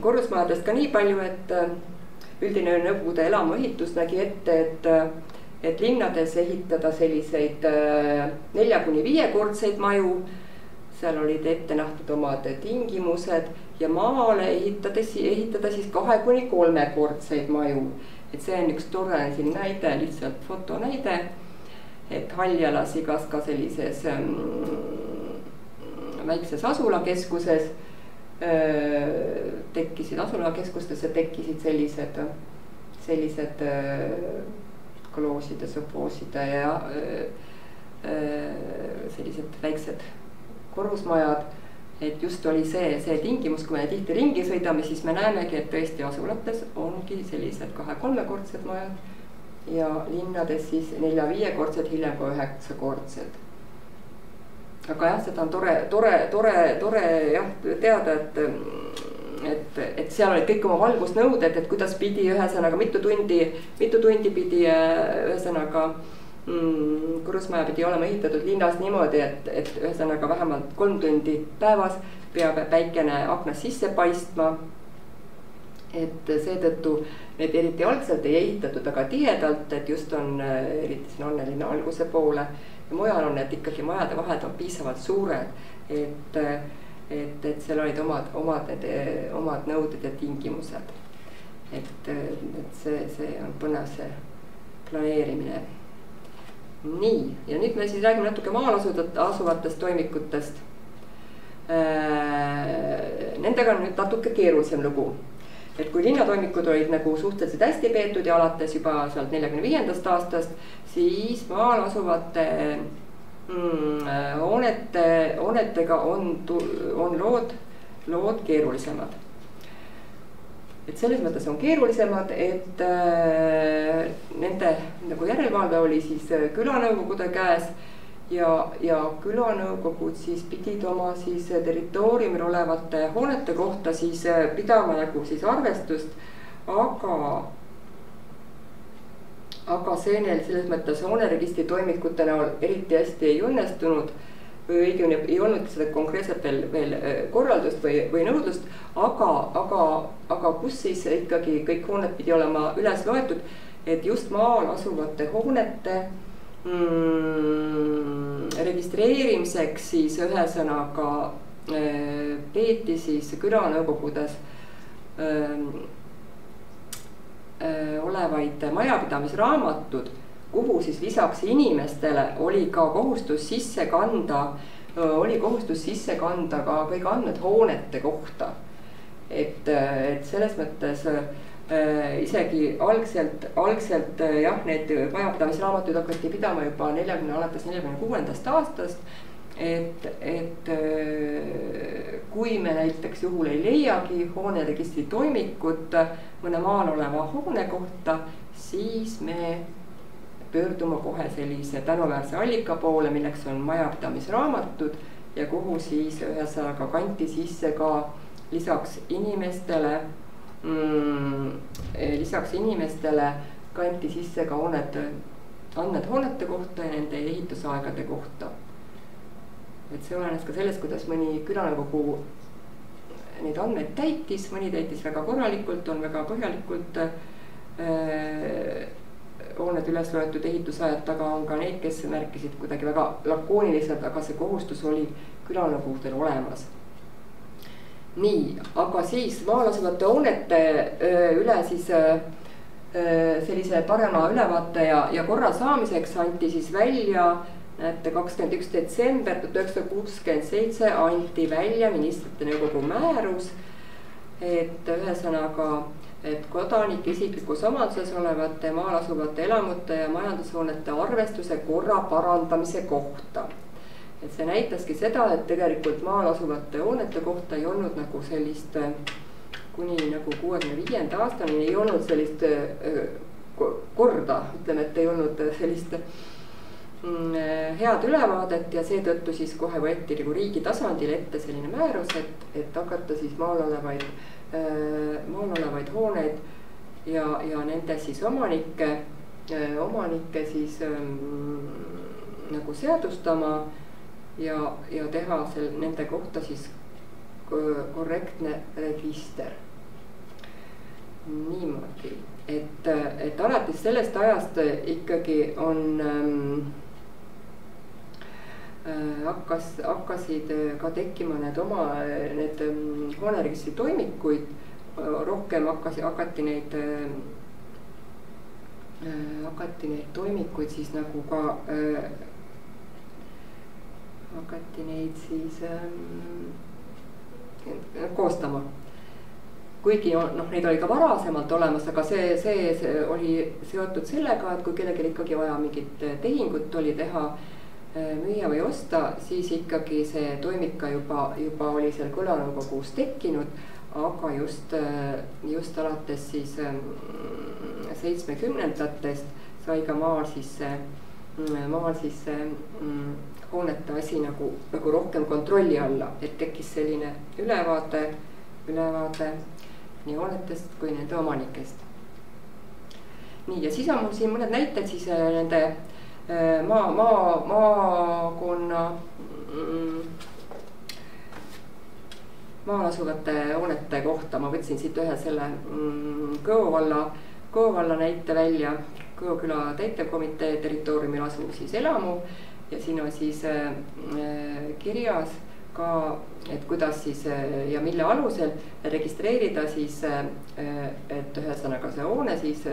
korrusmajadest ka nii palju, et üldine Nõukogude elamuehitus nägi ette, et linnades ehitada selliseid 4–5-kordseid maju, seal olid ette nähtud omad tingimused ja maale ehitada siis 2–3-kordseid maju. Et see on üks tore siin näide, lihtsalt fotonäide, et Haljalas igas ka sellises väikses asulakeskuses asulakeskustesse tekkisid sellised klooside, sofooside ja sellised väiksed korrusmajad, et just oli see tingimus, kui me tihti ringi sõidame, siis me näemegi, et tõesti asulates ongi sellised 2–3-kordsed majad ja linnades siis 4–5-kordsed, hiljem ka 9-kordsed. Aga jah, seda on tore teada, et seal olid kõik oma valgusnõuded, et kuidas pidi ühesõnaga mitu tundi pidi ühesõnaga korrusmaja pidi olema ehitatud linnas niimoodi, et ühesõnaga vähemalt 3 tundi päevas peab päikene aknast sisse paistma. Et seetõttu need eriti algselt ei ehitatud väga tihedalt, et just on eriti siin Annelinna alguse poole ja mujal on need ikkagi majade vahed on piisavalt suured, et seal olid omad nõuded ja tingimused. Et see on põnev see planeerimine. Nii, ja nüüd me siis räägime natuke maal asuvatest toimikutest. Nendega on nüüd natuke keerulisem lugu. Et kui linnatoimikud olid nagu suhteliselt hästi peetud ja alates juba sealt 45. aastast, siis maal asuvate hoonetega on lood keerulisemad. Et selles mõttes on keerulisemad, et nende nagu järelevalve oli siis külanõukogude käes ja külanõukogud siis pidid oma siis territooriumil olevate hoonete kohta siis pidama nagu siis arvestust, aga see neil selles mõttes hooneregistri toimikute näol eriti hästi ei õnnestunud või õigemini ei olnud seda konkreetselt veel korraldust või nõudlust, aga kus siis ikkagi kõik hooned pidi olema üles loetud, et just maal asuvate hoonete registreerimiseks siis ühesõnaga peeti siis külanõukogudes olevaid majapidamisraamatud, kuhu siis lisaks inimestele oli ka kohustus sisse kanda ka kõik andmed hoonete kohta. Et selles mõttes isegi algselt jah, need majapidamisraamatuid hakati pidama juba alates 46. aastast. Et kui me näiteks juhul ei leiagi hooneregistri toimikut mõne maal oleva hoone kohta, siis me pöördume kohe sellise tänuväärse allika poole, milleks on majapidamisraamatud ja kuhu siis ühesõnaga kanti sisse ka lisaks inimestele kanti sisse ka andmed hoonete kohta ja nende ehitusaegade kohta. Et see olenes ka sellest, kuidas mõni külanõukogu neid andmeid täitis, mõni täitis väga korralikult, on väga põhjalikult hooned üles loetud ehitusajad, taga on ka neid, kes märkisid kuidagi väga lakooniliselt, aga see kohustus oli külanõukogudel olemas. Nii, aga siis maal asuvate hoonete üle siis sellise parema ülevaate ja korra saamiseks anti siis välja, näete 21. detsember 1967 anti välja ministrite nõukogu määrus, et ühesõnaga, et kodanike isiklikus omanduses olevate maal asuvate elamute ja majandushoonete arvestuse korra parandamise kohta. Et see näitaski seda, et tegelikult maal asuvate hoonete kohta ei olnud nagu sellist, kuni nagu 65. aastani ei olnud sellist korda, ütleme, et ei olnud sellist head ülevaadet ja seetõttu siis kohe võeti nagu riigi tasandil ette selline määrus, et hakata siis maal olevaid hooneid ja nende siis omanikke siis nagu seadustama ja teha nende kohta siis korrektne register. Niimoodi, et alates sellest ajast ikkagi on hakkasid ka tekkima need hooneregistri toimikuid, rohkem hakati neid toimikuid siis nagu ka koostama. Kuigi neid oli ka varasemalt olemas, aga see oli seotud sellega, et kui kellelgi ikkagi vaja mingit tehingut oli teha, müüa või osta, siis ikkagi see toimika juba oli seal külanõukogus tekkinud, aga just alates siis 70-ndatest sai ka maal siis hoonete asi nagu rohkem kontrolli alla, et tekkis selline ülevaade nii hoonetest kui nende omanikest. Nii, ja siis on mul siin mõned näited siis nende maakonna maal asuvate hoonete kohta. Ma võtsin siit ühe selle Kõo valla näite välja. Kõo küla täitevkomitee territooriumil asuv siis elamu ja siin on siis kirjas ka, et kuidas siis ja mille alusel registreerida siis, et ühesõnaga see hoone siis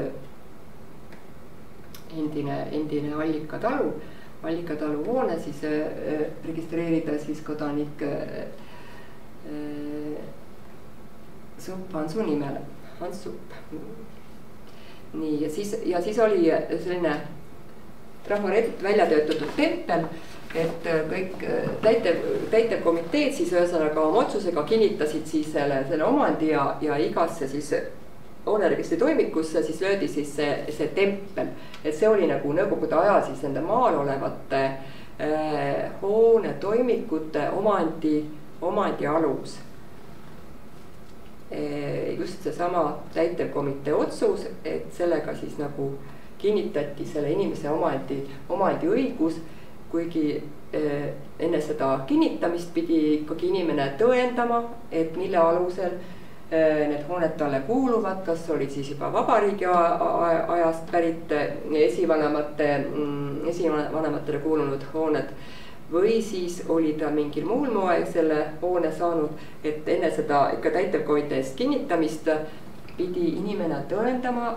endine Allikatalu hoone siis registreerida siis kodanik Supp Hansu nimele, Hans Supp. Nii, ja siis oli selline rahvareedet välja töötatud tempel, et kõik täitevkomiteed siis ühesõnaga oma otsusega kinnitasid siis selle omandi ja igasse siis hooneregistri toimikusse siis löödi siis see tempel, et see oli nagu nõukogude ajal siis nende maal olevate hoonetoimikute omandi alus. Just seesama täitevkomitee otsus, et sellega siis nagu kinnitati selle inimese omandi õigus, kuigi enne seda kinnitamist pidi ikkagi inimene tõendama, et mille alusel need hooned talle kuuluvad, kas olid siis juba vabariigi ajast pärit esivanematele kuulunud hooned või siis oli ta mingil muul moel selle hoone saanud, et enne seda ikka täitevkomiteest kinnitamist pidi inimene tõendama,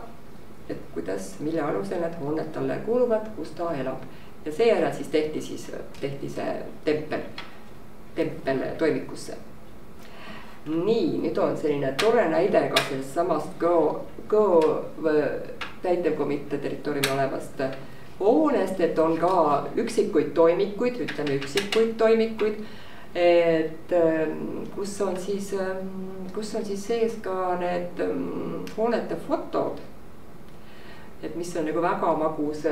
et kuidas, mille alusel need hooned talle kuuluvad, kus ta elab. Ja seejärel siis tehti see tempel toimikusse. nii, nüüd on selline tore näide ka sellest samast täitevkomitee territooriumil olevast hoonest, et on ka üksikuid toimikuid, ütleme üksikuid toimikuid, et kus on siis sees ka need hoonete fotod. Et mis on nagu väga magus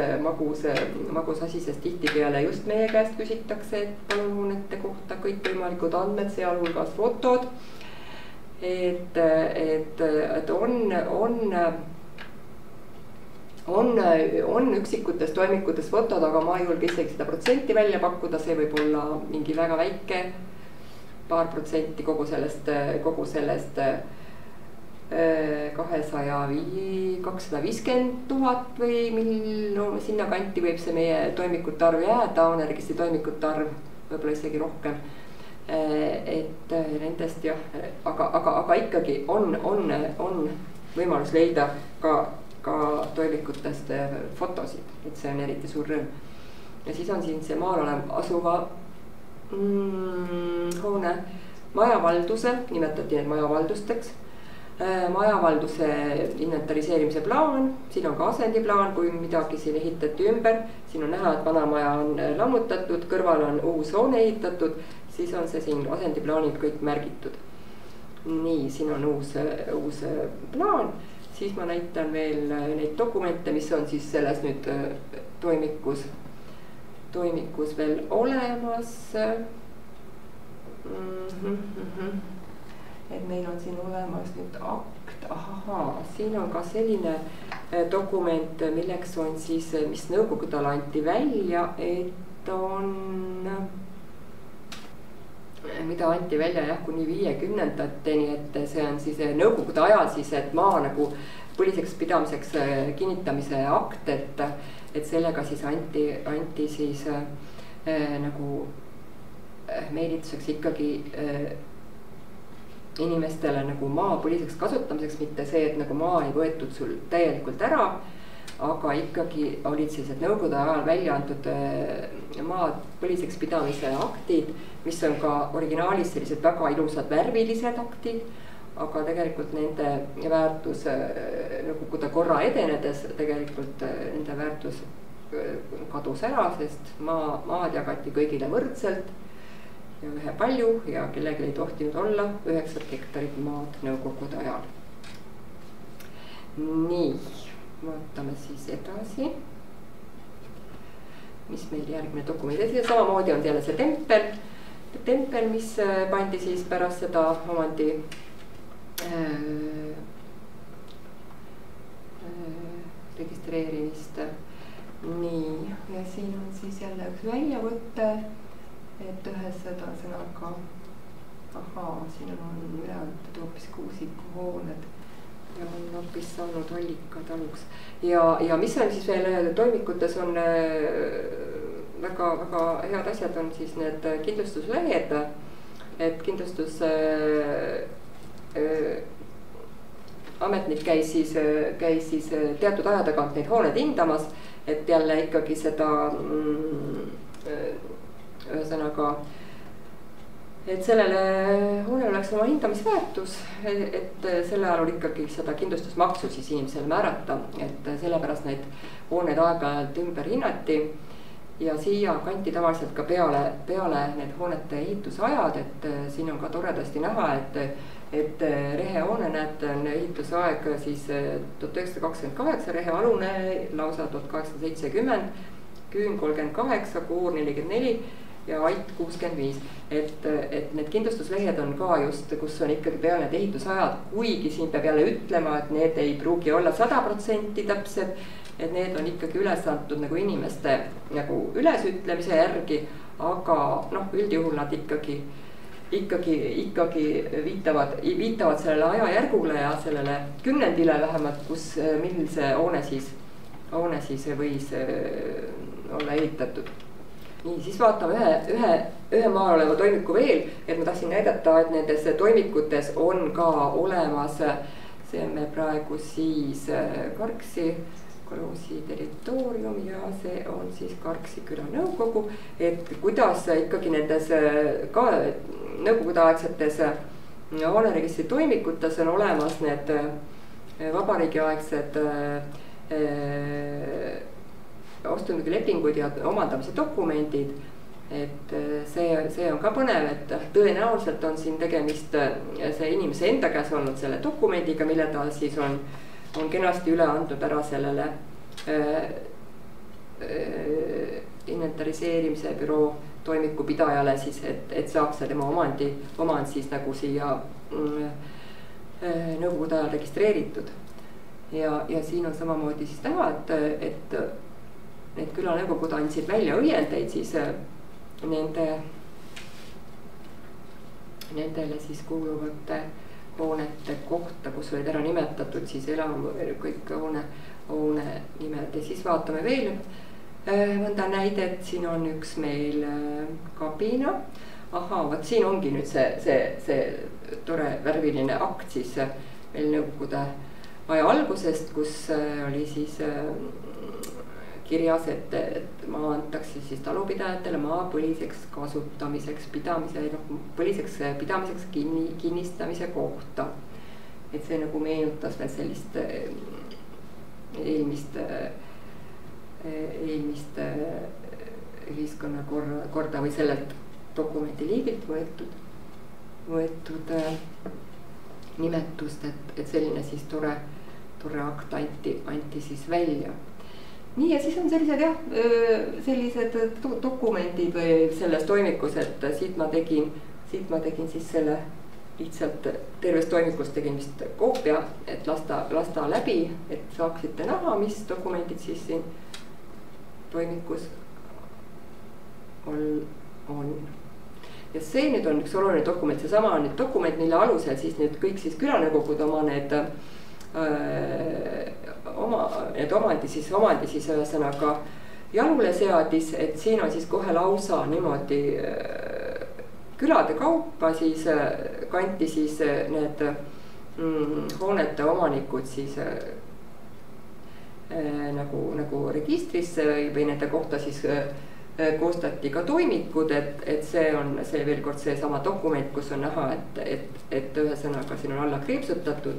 asi, sest tihtipeale just meie käest küsitakse, et palun hoonete kohta kõikvõimalikud andmed, sealhulgas fotod. Et on üksikutes toimikutes fotod, aga ma ei julge isegi seda protsenti välja pakkuda, see võib olla mingi väga väike, paar protsenti kogu sellest 250 000 või sinna kanti võib see meie toimikute arv jääda, hooneregistri toimikute arv võib-olla isegi rohkem. Et nendest jah, aga ikkagi on võimalus leida ka toimikutest fotosid, et see on eriti suur rõõm. Ja siis on siin see maal asuva hoone majavalduse, nimetati need majavaldusteks. Majavalduse inventariseerimise plaan, siin on ka asendiplaan, kui midagi siin ehitati ümber, siin on näha, et vana maja on lammutatud, kõrval on uus hoone ehitatud, siis on see siin asendiplaanid kõik märgitud. Nii, siin on uus plaan, siis ma näitan veel neid dokumente, mis on siis selles nüüd toimikus veel olemas. Et meil on siin olemas nüüd akt, siin on ka selline dokument, milleks on siis, mis nõukogude ajal anti välja, et on, mida anti välja jah, kuni 50-ndateni, et see on siis nõukogude ajal siis, et maa nagu põliseks pidamiseks kinnitamise akt, et sellega siis anti siis nagu meelituseks ikkagi inimestele nagu maa põliseks kasutamiseks, mitte see, et nagu maa ei võetud sul täielikult ära, aga ikkagi olid sellised nõukogude ajal välja antud maa põliseks pidamise aktid, mis on ka originaalis sellised väga ilusad värvilised aktid, aga tegelikult nende väärtus nõukogude korra edenedes tegelikult nende väärtus kadus ära, sest maad jagati kõigile võrdselt ja ühe palju ja kellelgi ei tohtinud olla 9 hektarit maad nõukogude ajal. Nii, vaatame siis edasi. Mis meil järgmine dokument ja samamoodi on jälle see tempel, mis pandi siis pärast seda omandi registreerimist. Nii, ja siin on siis jälle üks väljavõte, et ühesõnaga, siin on üle antud hoopis Kuusiku-hooned ja on hoopis saanud Allika taluks. Ja mis on siis veel toimikutes on väga head asjad on siis need kindlustuslehed, et kindlustus ametnik käis siis teatud aja tagant neid hooned hindamas, et jälle ikkagi seda ühesõnaga, et sellele hoonele oleks oma hindamisväärtus, et selle ajal ikkagi seda kindlustusmaksu siis inimesele määrata, et sellepärast neid hooneid aeg-ajalt ümber hinnati ja siia kanti tavaliselt ka peale need hoonete ehitusajad, et siin on ka toredasti näha, et Rehe hoone näete on ehitusaeg siis 1928, Rehe alune lausa 1870, Küün 38, Kuur 44 ja Ait 65, et need kindlustuslehed on ka just, kus on ikkagi peale need ehitusajad, kuigi siin peab jälle ütlema, et need ei pruugi olla 100% täpsed, et need on ikkagi üles antud nagu inimeste nagu ülesütlemise järgi, aga noh, üldjuhul nad ikkagi viitavad sellele ajajärgule ja sellele kümnendile vähemalt, millil see hoone siis võis olla ehitatud. Nii, siis vaatame ühe maal oleva toimiku veel, et ma tahtsin näidata, et nendes toimikutes on ka olemas, see on meil praegu siis Karksi Koloosi territoorium ja see on siis Karksi küla nõukogu, et kuidas ikkagi nendes ka nõukogude aegsetes hooneregistri toimikutes on olemas need vabariigiaegsed ostulepingud ja omandamise dokumendid. Et see on ka põnev, et tõenäoliselt on siin tegemist see inimese enda käes olnud selle dokumendiga, mille ta siis on kenasti üle andnud ära sellele inventariseerimise büroo toimikupidajale siis, et saaks see tema omand siis nagu siia nõukogude ajal registreeritud. Ja siin on samamoodi siis näha, et need külanõukogud andsid välja õiendeid siis nendele siis kuuluvate hoonete kohta, kus olid ära nimetatud siis kõik hoone nimed. Ja siis vaatame veel mõnda näidet. Siin on üks meil kabina. Vot siin ongi nüüd see tore värviline akt siis meil nõukogude aja algusest, kus oli siis kirjas, et maa antakse siis talupidajatele maa põliseks kasutamiseks, põliseks pidamiseks kinnistamise kohta. Et see nagu meenutas veel sellist eelmist ühiskonnakorda või sellelt dokumendi liigilt võetud nimetust, et selline siis tore akt anti siis välja. Nii, ja siis on sellised dokumendid või selles toimikus, et siit ma tegin siis selle lihtsalt tervest toimikust tegin vist koopia, et lasta läbi, et saaksite näha, mis dokumendid siis siin toimikus on. Ja see nüüd on üks oluline dokument, seesama on nüüd dokument, mille alusel siis nüüd kõik siis külanõukogud oma need omandi siis ühesõnaga jalule seadis, et siin on siis kohe lausa niimoodi külade kaupa siis kanti siis need hoonete omanikud siis nagu registrisse või nende kohta siis koostati ka toimikud, et see on veel kord see sama dokument, kus on näha, et ühesõnaga siin on alla kriipsutatud,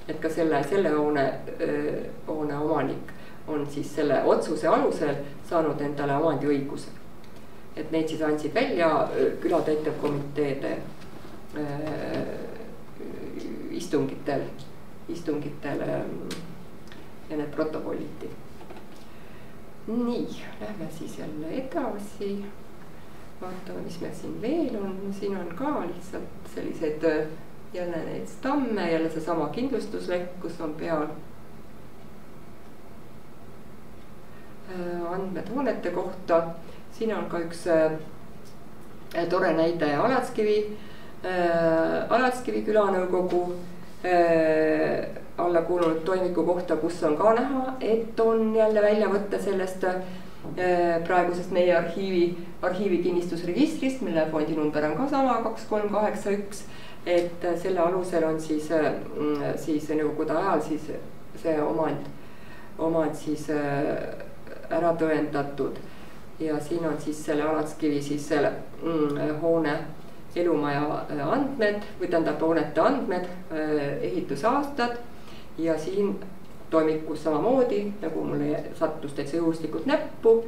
et ka selle hoone omanik on siis selle otsuse alusel saanud endale omandiõiguse. Et neid siis andsid välja külatäitevkomiteede istungitel ja need protokolliti. Nii, lähme siis jälle edasi. Vaatame, mis meil siin veel on. Siin on ka lihtsalt sellised jälle neid stamme, jälle see sama kindlustuslehk, kus on peal andmed hoonete kohta. Siin on ka üks tore näide Alatskivi külanõukogu alla kuulunud toimiku kohta, kus on ka näha, et on jälle välja võtta sellest praegusest meie arhiivi kinnistusregistrist, mille fondi number on ka sama 2381. Et selle alusel on siis nõukogude ajal siis see omand siis ära tõendatud. Ja siin on siis selle Alatskivi siis selle hoone elumaja andmed või tähendab hoonete andmed, ehitusaastad ja siin toimikus samamoodi, nagu mulle sattus täitsa juhuslikult näppu,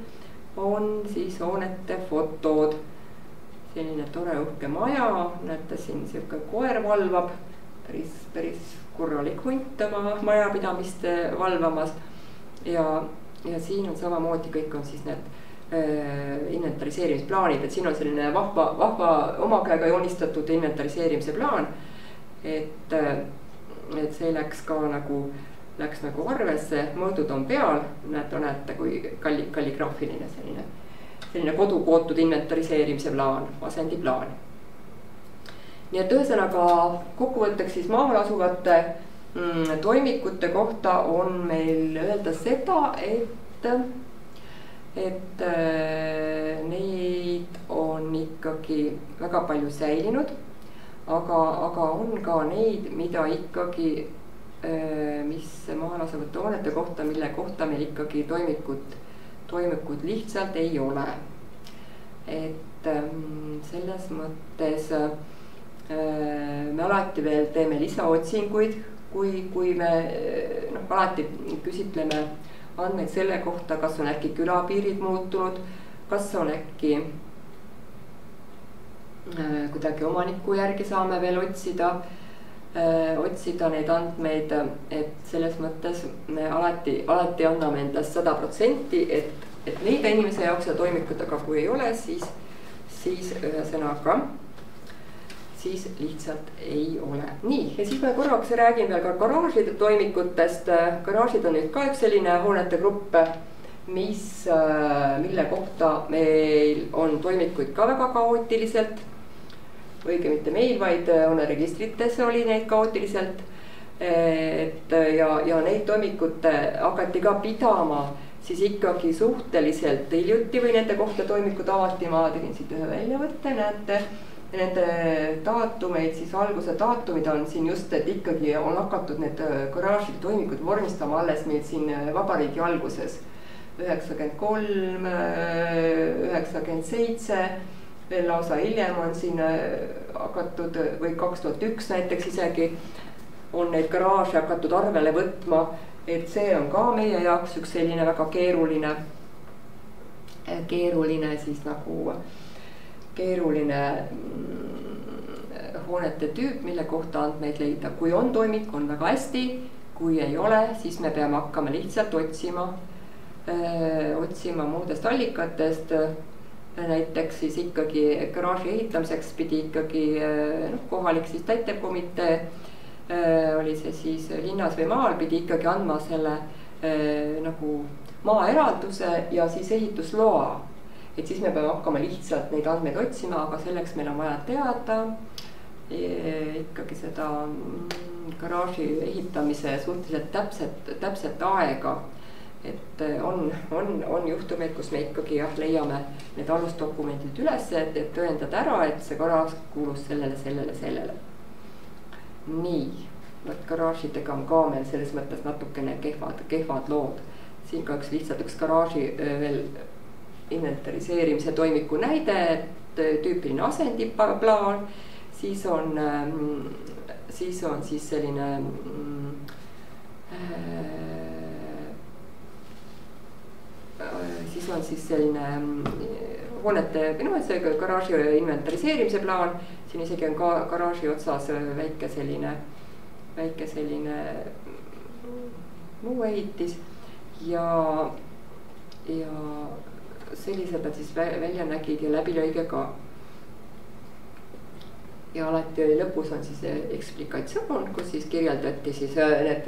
on siis hoonete fotod. Selline tore uhke maja, näete siin siuke koer valvab, päris korralik hunt oma majapidamist valvamas ja siin on samamoodi kõik on siis need inventariseerimisplaanid, et siin on selline vahva oma käega joonistatud inventariseerimise plaan, et see läks nagu arvesse, mõõdud on peal, näete kui kalligraafiline selline kodu kootud inventariseerimise plaan, asendiplaan. Nii et ühesõnaga kokkuvõtteks siis maal asuvate toimikute kohta on meil öelda seda, et neid on ikkagi väga palju säilinud, aga on ka neid, mida ikkagi, mis maal asuvate hoonete kohta, mille kohta meil ikkagi toimikud lihtsalt ei ole. Et selles mõttes me alati veel teeme lisaotsinguid, kui me alati küsitleme andmeid selle kohta, kas on äkki külapiirid muutunud, kas on äkki kuidagi omaniku järgi saame veel otsida neid andmeid, et selles mõttes me alati anname endast 100%, et leida inimese jaoks seda toimikut, aga kui ei ole, siis ühesõnaga, siis lihtsalt ei ole. Nii, ja siis ma korraks räägin veel ka garaažide toimikutest. Garaažid on nüüd ka üks selline hoonete grupp, mille kohta meil on toimikuid ka väga kaootiliselt. Õige mitte meil, vaid hooneregistrites oli neid kaootiliselt. Ja neid toimikut hakati ka pidama siis ikkagi suhteliselt hiljuti või nende kohta toimikud avati. Ma tegin siit ühe väljavõtte, näete. Nende daatumeid, siis alguse daatumid on siin just, et ikkagi on hakatud need garaažide toimikud vormistama alles meil siin vabariigi alguses. 93, 97, veel lausa hiljem on siin hakatud või 2001 näiteks isegi on neid garaaže hakatud arvele võtma, et see on ka meie jaoks üks selline väga keeruline siis nagu keeruline hoonete tüüp, mille kohta andmeid leida. Kui on toimik, on väga hästi, kui ei ole, siis me peame hakkama lihtsalt otsima muudest allikatest. Näiteks siis ikkagi garaaži ehitamiseks pidi ikkagi kohalik siis täitevkomitee, oli see siis linnas või maal, pidi ikkagi andma selle nagu maaeralduse ja siis ehitusloa. Et siis me peame hakkama lihtsalt neid andmeid otsima, aga selleks meil on vaja teada ikkagi seda garaaži ehitamise suhteliselt täpset aega. Et on juhtumeid, kus me ikkagi leiame need alusdokumendid üles, et tõendada ära, et see garaaž kuulus sellele. Nii, garaažidega on ka meil selles mõttes natukene kehvad lood. Siin ka üks garaaži veel inventariseerimise toimiku näide, et tüüpiline asendiplaan, siis on siis selline hoonete, see garaaži inventariseerimise plaan, siin isegi on ka garaaži otsas väike selline muu ehitis ja sellised nad siis välja nägid ja läbilõige ka. Ja alati lõpus on siis eksplikatsioon, kus siis kirjeldati siis need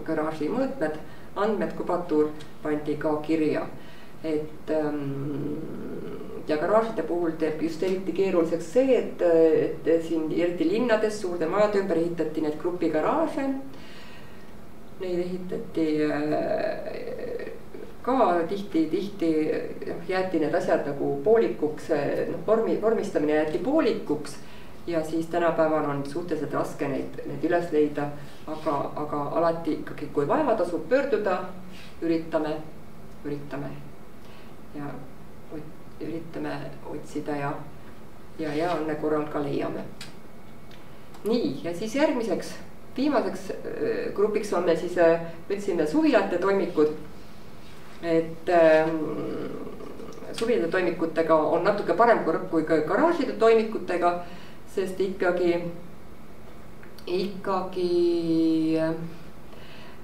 garaaži mõõtmed, andmed, kubatuur pandi ka kirja. Et ja garaažide puhul teeb just eriti keeruliseks see, et siin eriti linnades suurde majade ümber ehitati need grupi garaaže. Neid ehitati ka tihti jäeti need asjad nagu poolikuks, vormistamine jäeti poolikuks ja siis tänapäeval on suhteliselt raske neid üles leida, aga alati ikkagi, kui vaeva tasub pöörduda, üritame otsida ja õnne korral ka leiame. Nii, ja siis järgmiseks, viimaseks grupiks on meil siis, võtsime suvilate toimikud. Et suvilate toimikutega on natuke parem kui garaažide toimikutega, sest ikkagi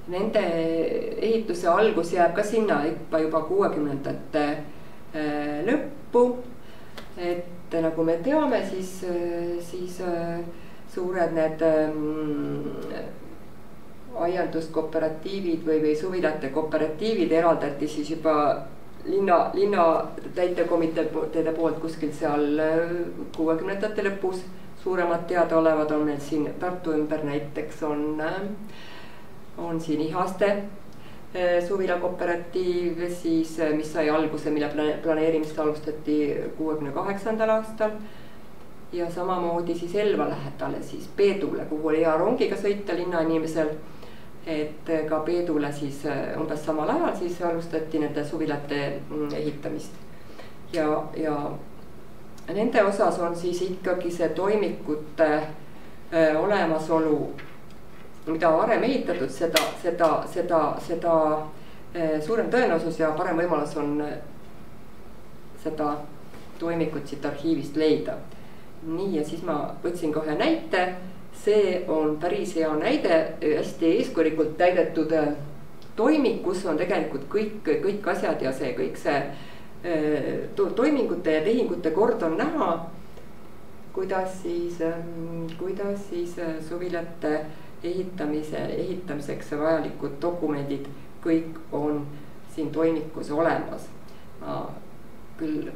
nende ehituse algus jääb ka sinna juba 60ndate lõppu. Et nagu me teame, siis suured need aianduskooperatiivid või suvilate kooperatiivid eraldati siis juba linna täitevkomiteede poolt kuskil seal 60ndate lõpus. Suuremad teadaolevad on meil siin Tartu ümber näiteks on siin Ihaste suvilakooperatiiv, siis mis sai alguse, mille planeerimist alustati 68. aastal. Ja samamoodi siis Elva lähedale siis Peedule, kuhu oli hea rongiga sõita linnainimesel. Et ka Peedule siis umbes samal ajal siis alustati nende suvilate ehitamist. Ja nende osas on siis ikkagi see toimikute olemasolu, mida varem ehitatud, seda suurem tõenäosus ja parem võimalus on seda toimikut siit arhiivist leida. Nii, ja siis ma võtsin kohe näite. See on päris hea näide, hästi eeskujulikult täidetud toimik, kus on tegelikult kõik asjad ja see kõik see toimingute ja tehingute kord on näha, kuidas siis suvilate ehitamiseks vajalikud dokumendid kõik on siin toimikus olemas. Ma küll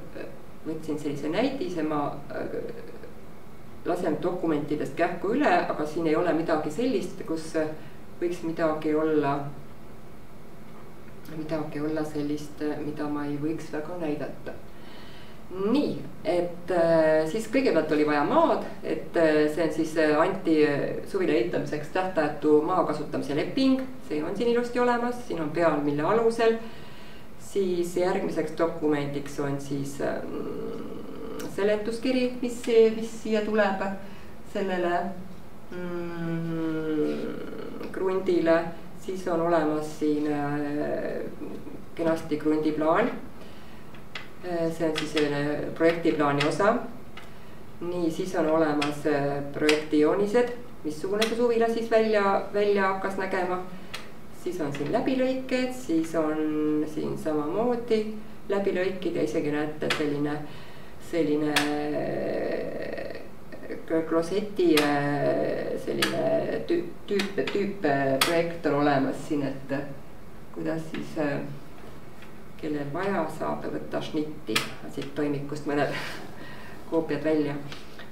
võtsin sellise näidise, ma lasen dokumentidest kähku üle, aga siin ei ole midagi sellist, kus võiks midagi olla sellist, mida ma ei võiks väga näidata. Nii, et siis kõigepealt oli vaja maad, et see on siis anti suvila ehitamiseks tähtajatu maa kasutamise leping, see on siin ilusti olemas, siin on peal, mille alusel. Siis järgmiseks dokumendiks on siis seletuskiri, mis siia tuleb sellele krundile, siis on olemas siin kenasti krundiplaan. See on siis projektiplaani osa. Nii, siis on olemas projekti joonised, missugune see suvila siis välja hakkas nägema. Siis on siin läbilõiked, siis on siin samamoodi läbilõikid ja isegi näete selline kloseti selline tüüp projekt on olemas siin, et kuidas siis, kellel vaja saab võtta šnitti siit toimikust mõned koopiad välja.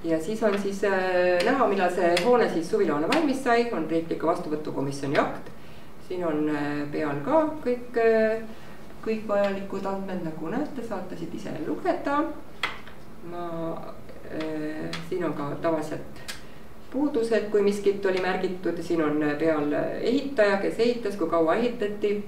Ja siis on siis näha, millal see hoone siis suvilahoone valmis sai, on riikliku vastuvõtukomisjoni akt. Siin on peal ka kõik vajalikud andmed, nagu näete, saate siit ise lugeda. Siin on ka tavaliselt puudused, kui miskit oli märgitud, siin on peal ehitaja, kes ehitas, kui kaua ehitati.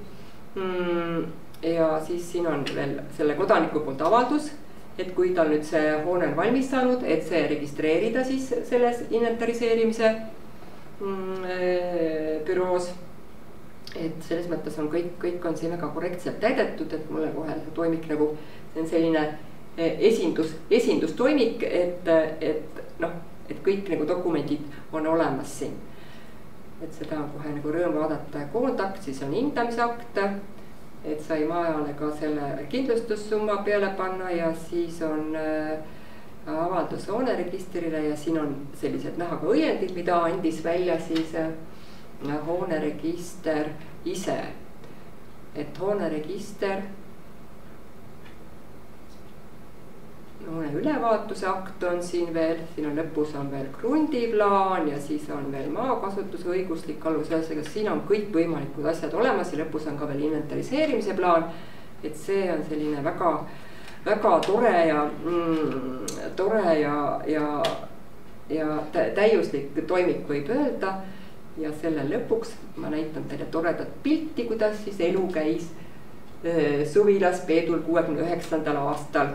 Ja siis siin on veel selle kodaniku poolt avaldus, et kui tal nüüd see hoone on valmis saanud, et see registreerida siis selles inventariseerimise büroos. Et selles mõttes on kõik on siin väga korrektselt täidetud, et mulle kohe toimik nagu, see on selline esindustoimik, et kõik nagu dokumendid on olemas siin. Et seda on kohe nagu rõõm vaadata. Koondakt, siis on hindamisakt, et sai maajale ka selle kindlustussumma peale panna ja siis on avaldus hooneregistrile ja siin on sellised näha ka õiendid, mida andis välja siis hooneregister ise. Et hooneregister, hoone ülevaatuse akt on siin veel, siin on lõpus on veel krundiplaan ja siis on veel maakasutuse õiguslik alus, siin on kõik võimalikud asjad olemas ja lõpus on ka veel inventariseerimise plaan. Et see on selline väga tore ja täiuslik toimik võib öelda. Ja selle lõpuks ma näitan teile toredat pilti, kuidas siis elu käis suvilas Peedul 69. aastal.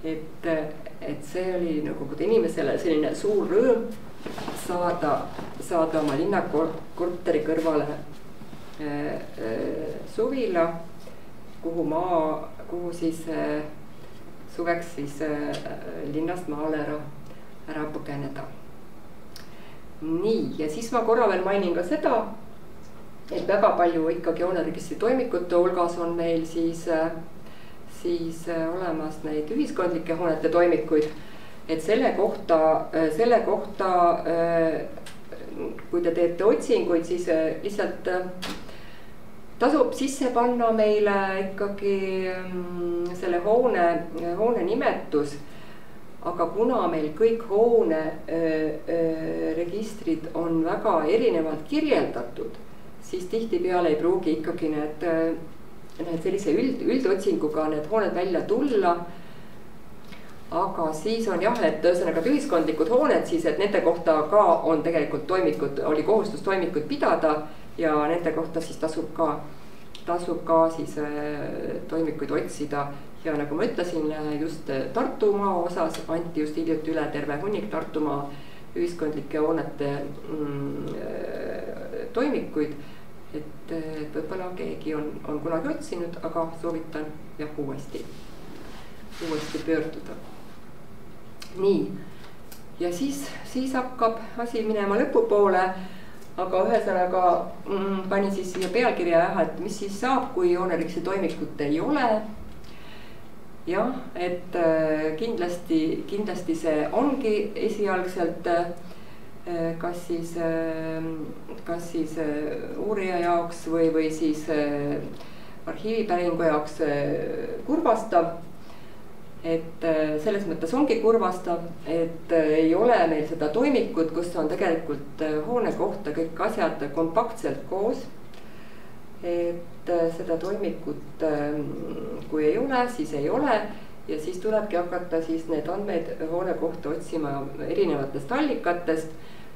Et see oli nagu inimesele selline suur rõõm saada oma linnakorteri kõrvale suvila, kuhu siis suveks siis linnast maale ära põgeneda. Nii, ja siis ma korra veel mainin ka seda, et väga palju ikkagi hooneregistri toimikute hulgas on meil siis olemas neid ühiskondlike hoonete toimikuid, et selle kohta, kui te teete otsinguid, siis lihtsalt tasub sisse panna meile ikkagi selle hoone nimetus, aga kuna meil kõik hoone registrid on väga erinevalt kirjeldatud, siis tihtipeale ei pruugi ikkagi need sellise üldotsinguga need hooned välja tulla. Aga siis on jah, et ühesõnaga ühiskondlikud hooned siis, et nende kohta ka on tegelikult toimikud, oli kohustus toimikud pidada ja nende kohta siis tasub ka tasub ka siis toimikuid otsida ja nagu ma ütlesin, just Tartumaa osas anti just hiljuti üle terve hunnik Tartumaa ühiskondlike hoonete toimikuid, et võib-olla keegi on kunagi otsinud, aga soovitan jah uuesti pöörduda. Nii, ja siis hakkab asi minema lõpupoole, aga ühesõnaga panin siis siia pealkirja et mis siis saab, kui hooneregistri toimikut ei ole. Jah, et kindlasti see ongi esialgselt kas siis uurija jaoks või siis arhiivipäringu jaoks kurvastav. Et selles mõttes ongi kurvastav, et ei ole meil seda toimikut, kus on tegelikult hoone kohta kõik asjad kompaktselt koos. Et seda toimikut kui ei ole, siis ei ole ja siis tulebki hakata siis need andmeid hoone kohta otsima erinevatest allikatest,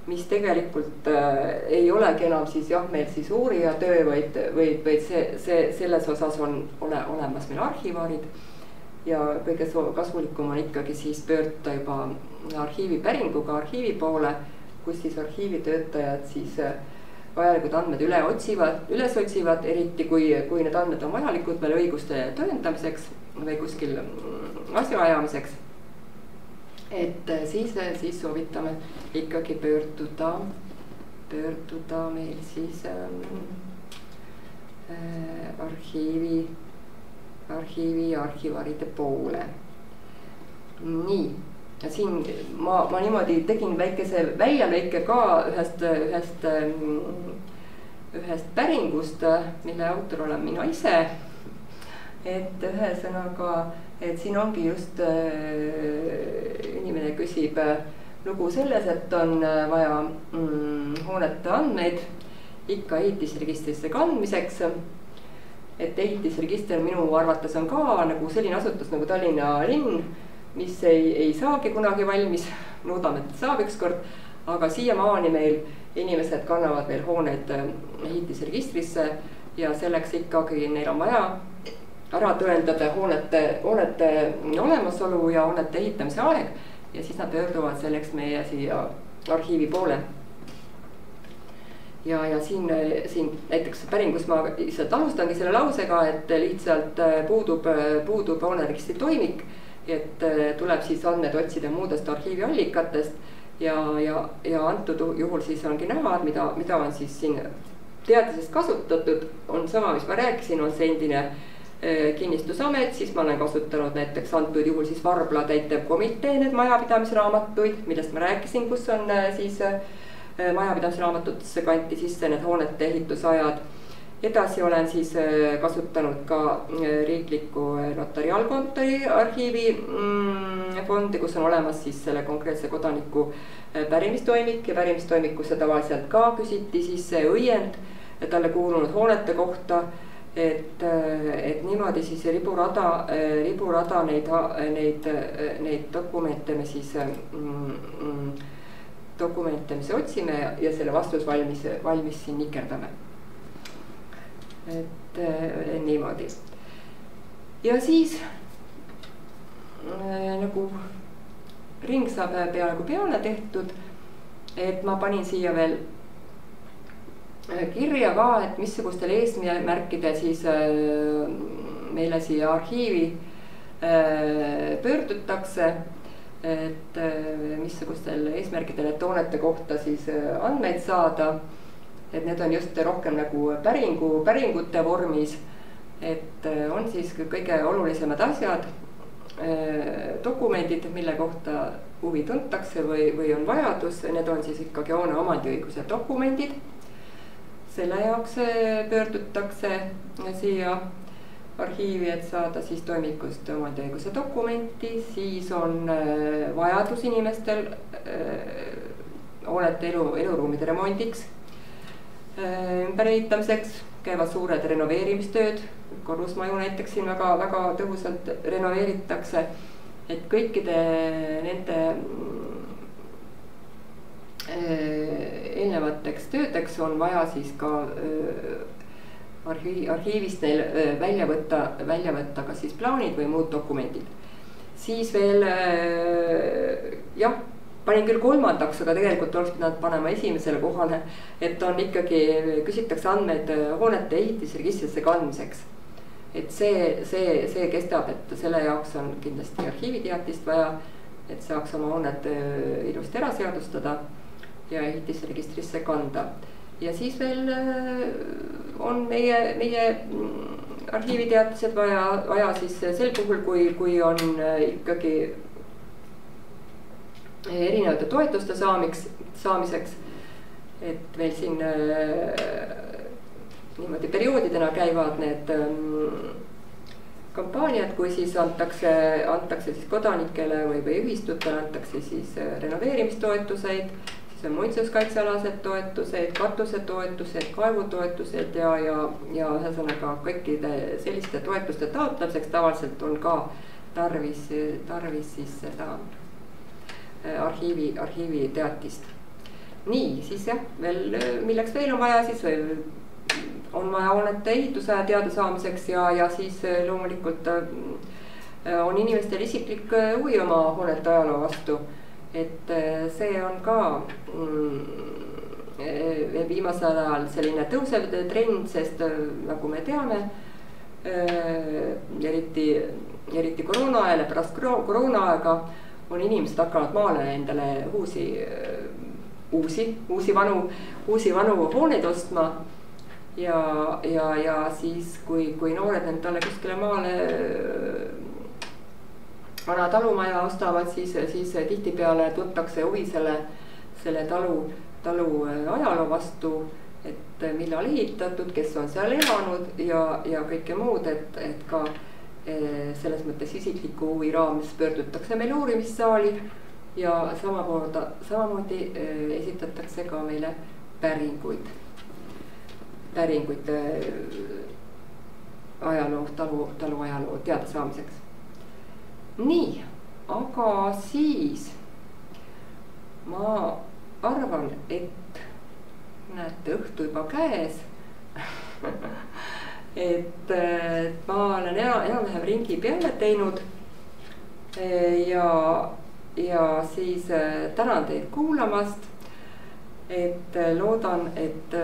mis tegelikult ei olegi enam siis jah, meil siis uurija töö, vaid selles osas on olemas meil arhivaarid ja kõige kasulikum on ikkagi siis pöörduda juba arhiivipäringuga arhiivi poole, kus siis arhiivitöötajad siis vajalikud andmed üles otsivad, eriti kui need andmed on vajalikud veel õiguste tõendamiseks või kuskil asjaajamiseks. Et siis soovitame ikkagi pöörduda meil siis arhiivi ja arhivaride poole. Nii. Ja siin ma niimoodi tegin väikese väljalõike ka ühest päringust, mille autor olen mina ise. Et ühesõnaga, et siin ongi just inimene küsib lugu selles, et on vaja hoonete andmeid ikka ehitisregistrisse kandmiseks. Et ehitisregister minu arvates on ka nagu selline asutus nagu Tallinna linn, mis ei saagi kunagi valmis, loodame, et saab ükskord, aga siiamaani meil inimesed kannavad veel hooned ehitisregistrisse ja selleks ikkagi neil on vaja ära tõendada hoonete olemasolu ja hoonete ehitamise aeg ja siis nad pöörduvad selleks meie siia arhiivi poole. Ja siin näiteks päringus ma lihtsalt alustangi selle lausega, et lihtsalt puudub hooneregistri toimik, et tuleb siis andmed otsida muudest arhiiviallikatest ja antud juhul siis ongi näha, mida on siis siin teadlasest kasutatud, on sama, mis ma rääkisin, on see endine kinnistusamet, siis ma olen kasutanud näiteks antud juhul siis Varbla täitevkomitee need majapidamisraamatuid, millest ma rääkisin, kus on siis majapidamisraamatutesse kanti sisse need hoonete ehitusajad. Edasi olen siis kasutanud ka riikliku notariaalkontori arhiivi fondi, kus on olemas siis selle konkreetse kodaniku pärimistoimik ja pärimistoimikusse tavaliselt ka küsiti siis see õiend talle kuulunud hoonete kohta. Et niimoodi siis riburada neid dokumente me siis mis otsime ja selle vastus valmis siin nikerdame. Et niimoodi. Ja siis nagu ring saab peale tehtud, et ma panin siia veel kirja ka, et missugustel eesmärkidel siis meile siia arhiivi pöördutakse, et missugustel eesmärkidel, et hoonete kohta siis andmeid saada. Et need on just rohkem nagu päringute vormis, et on siis kõige olulisemad asjad, dokumendid, mille kohta huvi tuntakse või on vajadus, need on siis ikkagi hoone omandiõiguse dokumendid. Selle jaoks pöördutakse siia arhiivi, et saada siis toimikust omandiõiguse dokumenti, siis on vajadus inimestel hoonete eluruumide remondiks, ümberehitamiseks, käivad suured renoveerimistööd, korrusmaju näiteks siin väga tõhusalt renoveeritakse, et kõikide nende eelnevateks töödeks on vaja siis ka arhiivist neil välja võtta ka siis plaanid või muud dokumendid. Siis veel jah, panin küll kolmandaks, aga tegelikult oleks pidanud panema esimesele kohale, et on ikkagi, küsitakse andmeid hoonete ehitisregistrisse kandmiseks. Et see kestab, et selle jaoks on kindlasti arhiiviteatist vaja, et saaks oma hoonet ilusti ära seadustada ja ehitisregistrisse kanda. Ja siis veel on meie arhiiviteatised vaja siis sel puhul, kui on ikkagi erinevate toetuste saamiseks, et veel siin niimoodi perioodidena käivad need kampaaniad, kui siis antakse siis kodanikele või ühistutele antakse siis renoveerimistoetuseid, siis on muinsuskaitsealased toetused, katusetoetused, kaevutoetused ja ühesõnaga kõikide selliste toetuste taotlemiseks tavaliselt on ka tarvis siis seda arhiivi teatist. Nii, siis jah, veel milleks veel on vaja, siis on vaja hoonete ehitusaja teada saamiseks ja siis loomulikult on inimestel isiklik huvi oma hoonete ajaloo vastu. Et see on ka viimasel ajal selline tõusev trend, sest nagu me teame, eriti koroona ajal ja pärast koroona aega on inimesed hakanud maale endale uusi vanu hooneid ostma ja siis kui noored endale kuskile maale vana talumaja ostavad, siis tihtipeale tuntakse huvi selle talu ajaloo vastu, et millal ehitatud, kes on seal elanud ja kõike muud, et ka selles mõttes isikliku huvi raames pöördutakse meil uurimissaali ja samamoodi esitatakse ka meile päringuid talu ajaloo teada saamiseks. Nii, aga siis ma arvan, et näete õhtu juba käes et ma olen enam-vähem ringi peale teinud ja siis tänan teid kuulamast, et loodan, et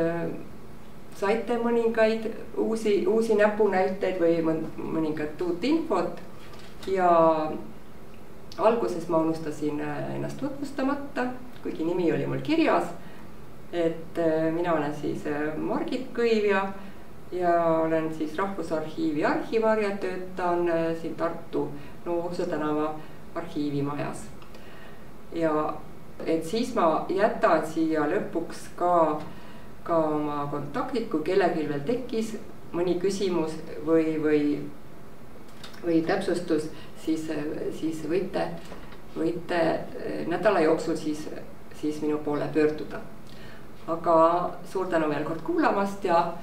saite mõningaid uusi näpunäiteid või mõningat uut infot ja alguses ma unustasin ennast tutvustamata, kuigi nimi oli mul kirjas, et mina olen siis Margit Kõivja ja olen siis Rahvusarhiivi arhivar ja töötan siin Tartu Noorsoo tänava arhiivimajas. Ja et siis ma jätan siia lõpuks ka oma kontaktid, kui kellelgi veel tekkis mõni küsimus või täpsustus, siis võite nädala jooksul siis minu poole pöörduda. Aga suur tänu veel kord kuulamast ja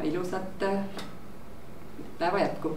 ilusat päeva jätku!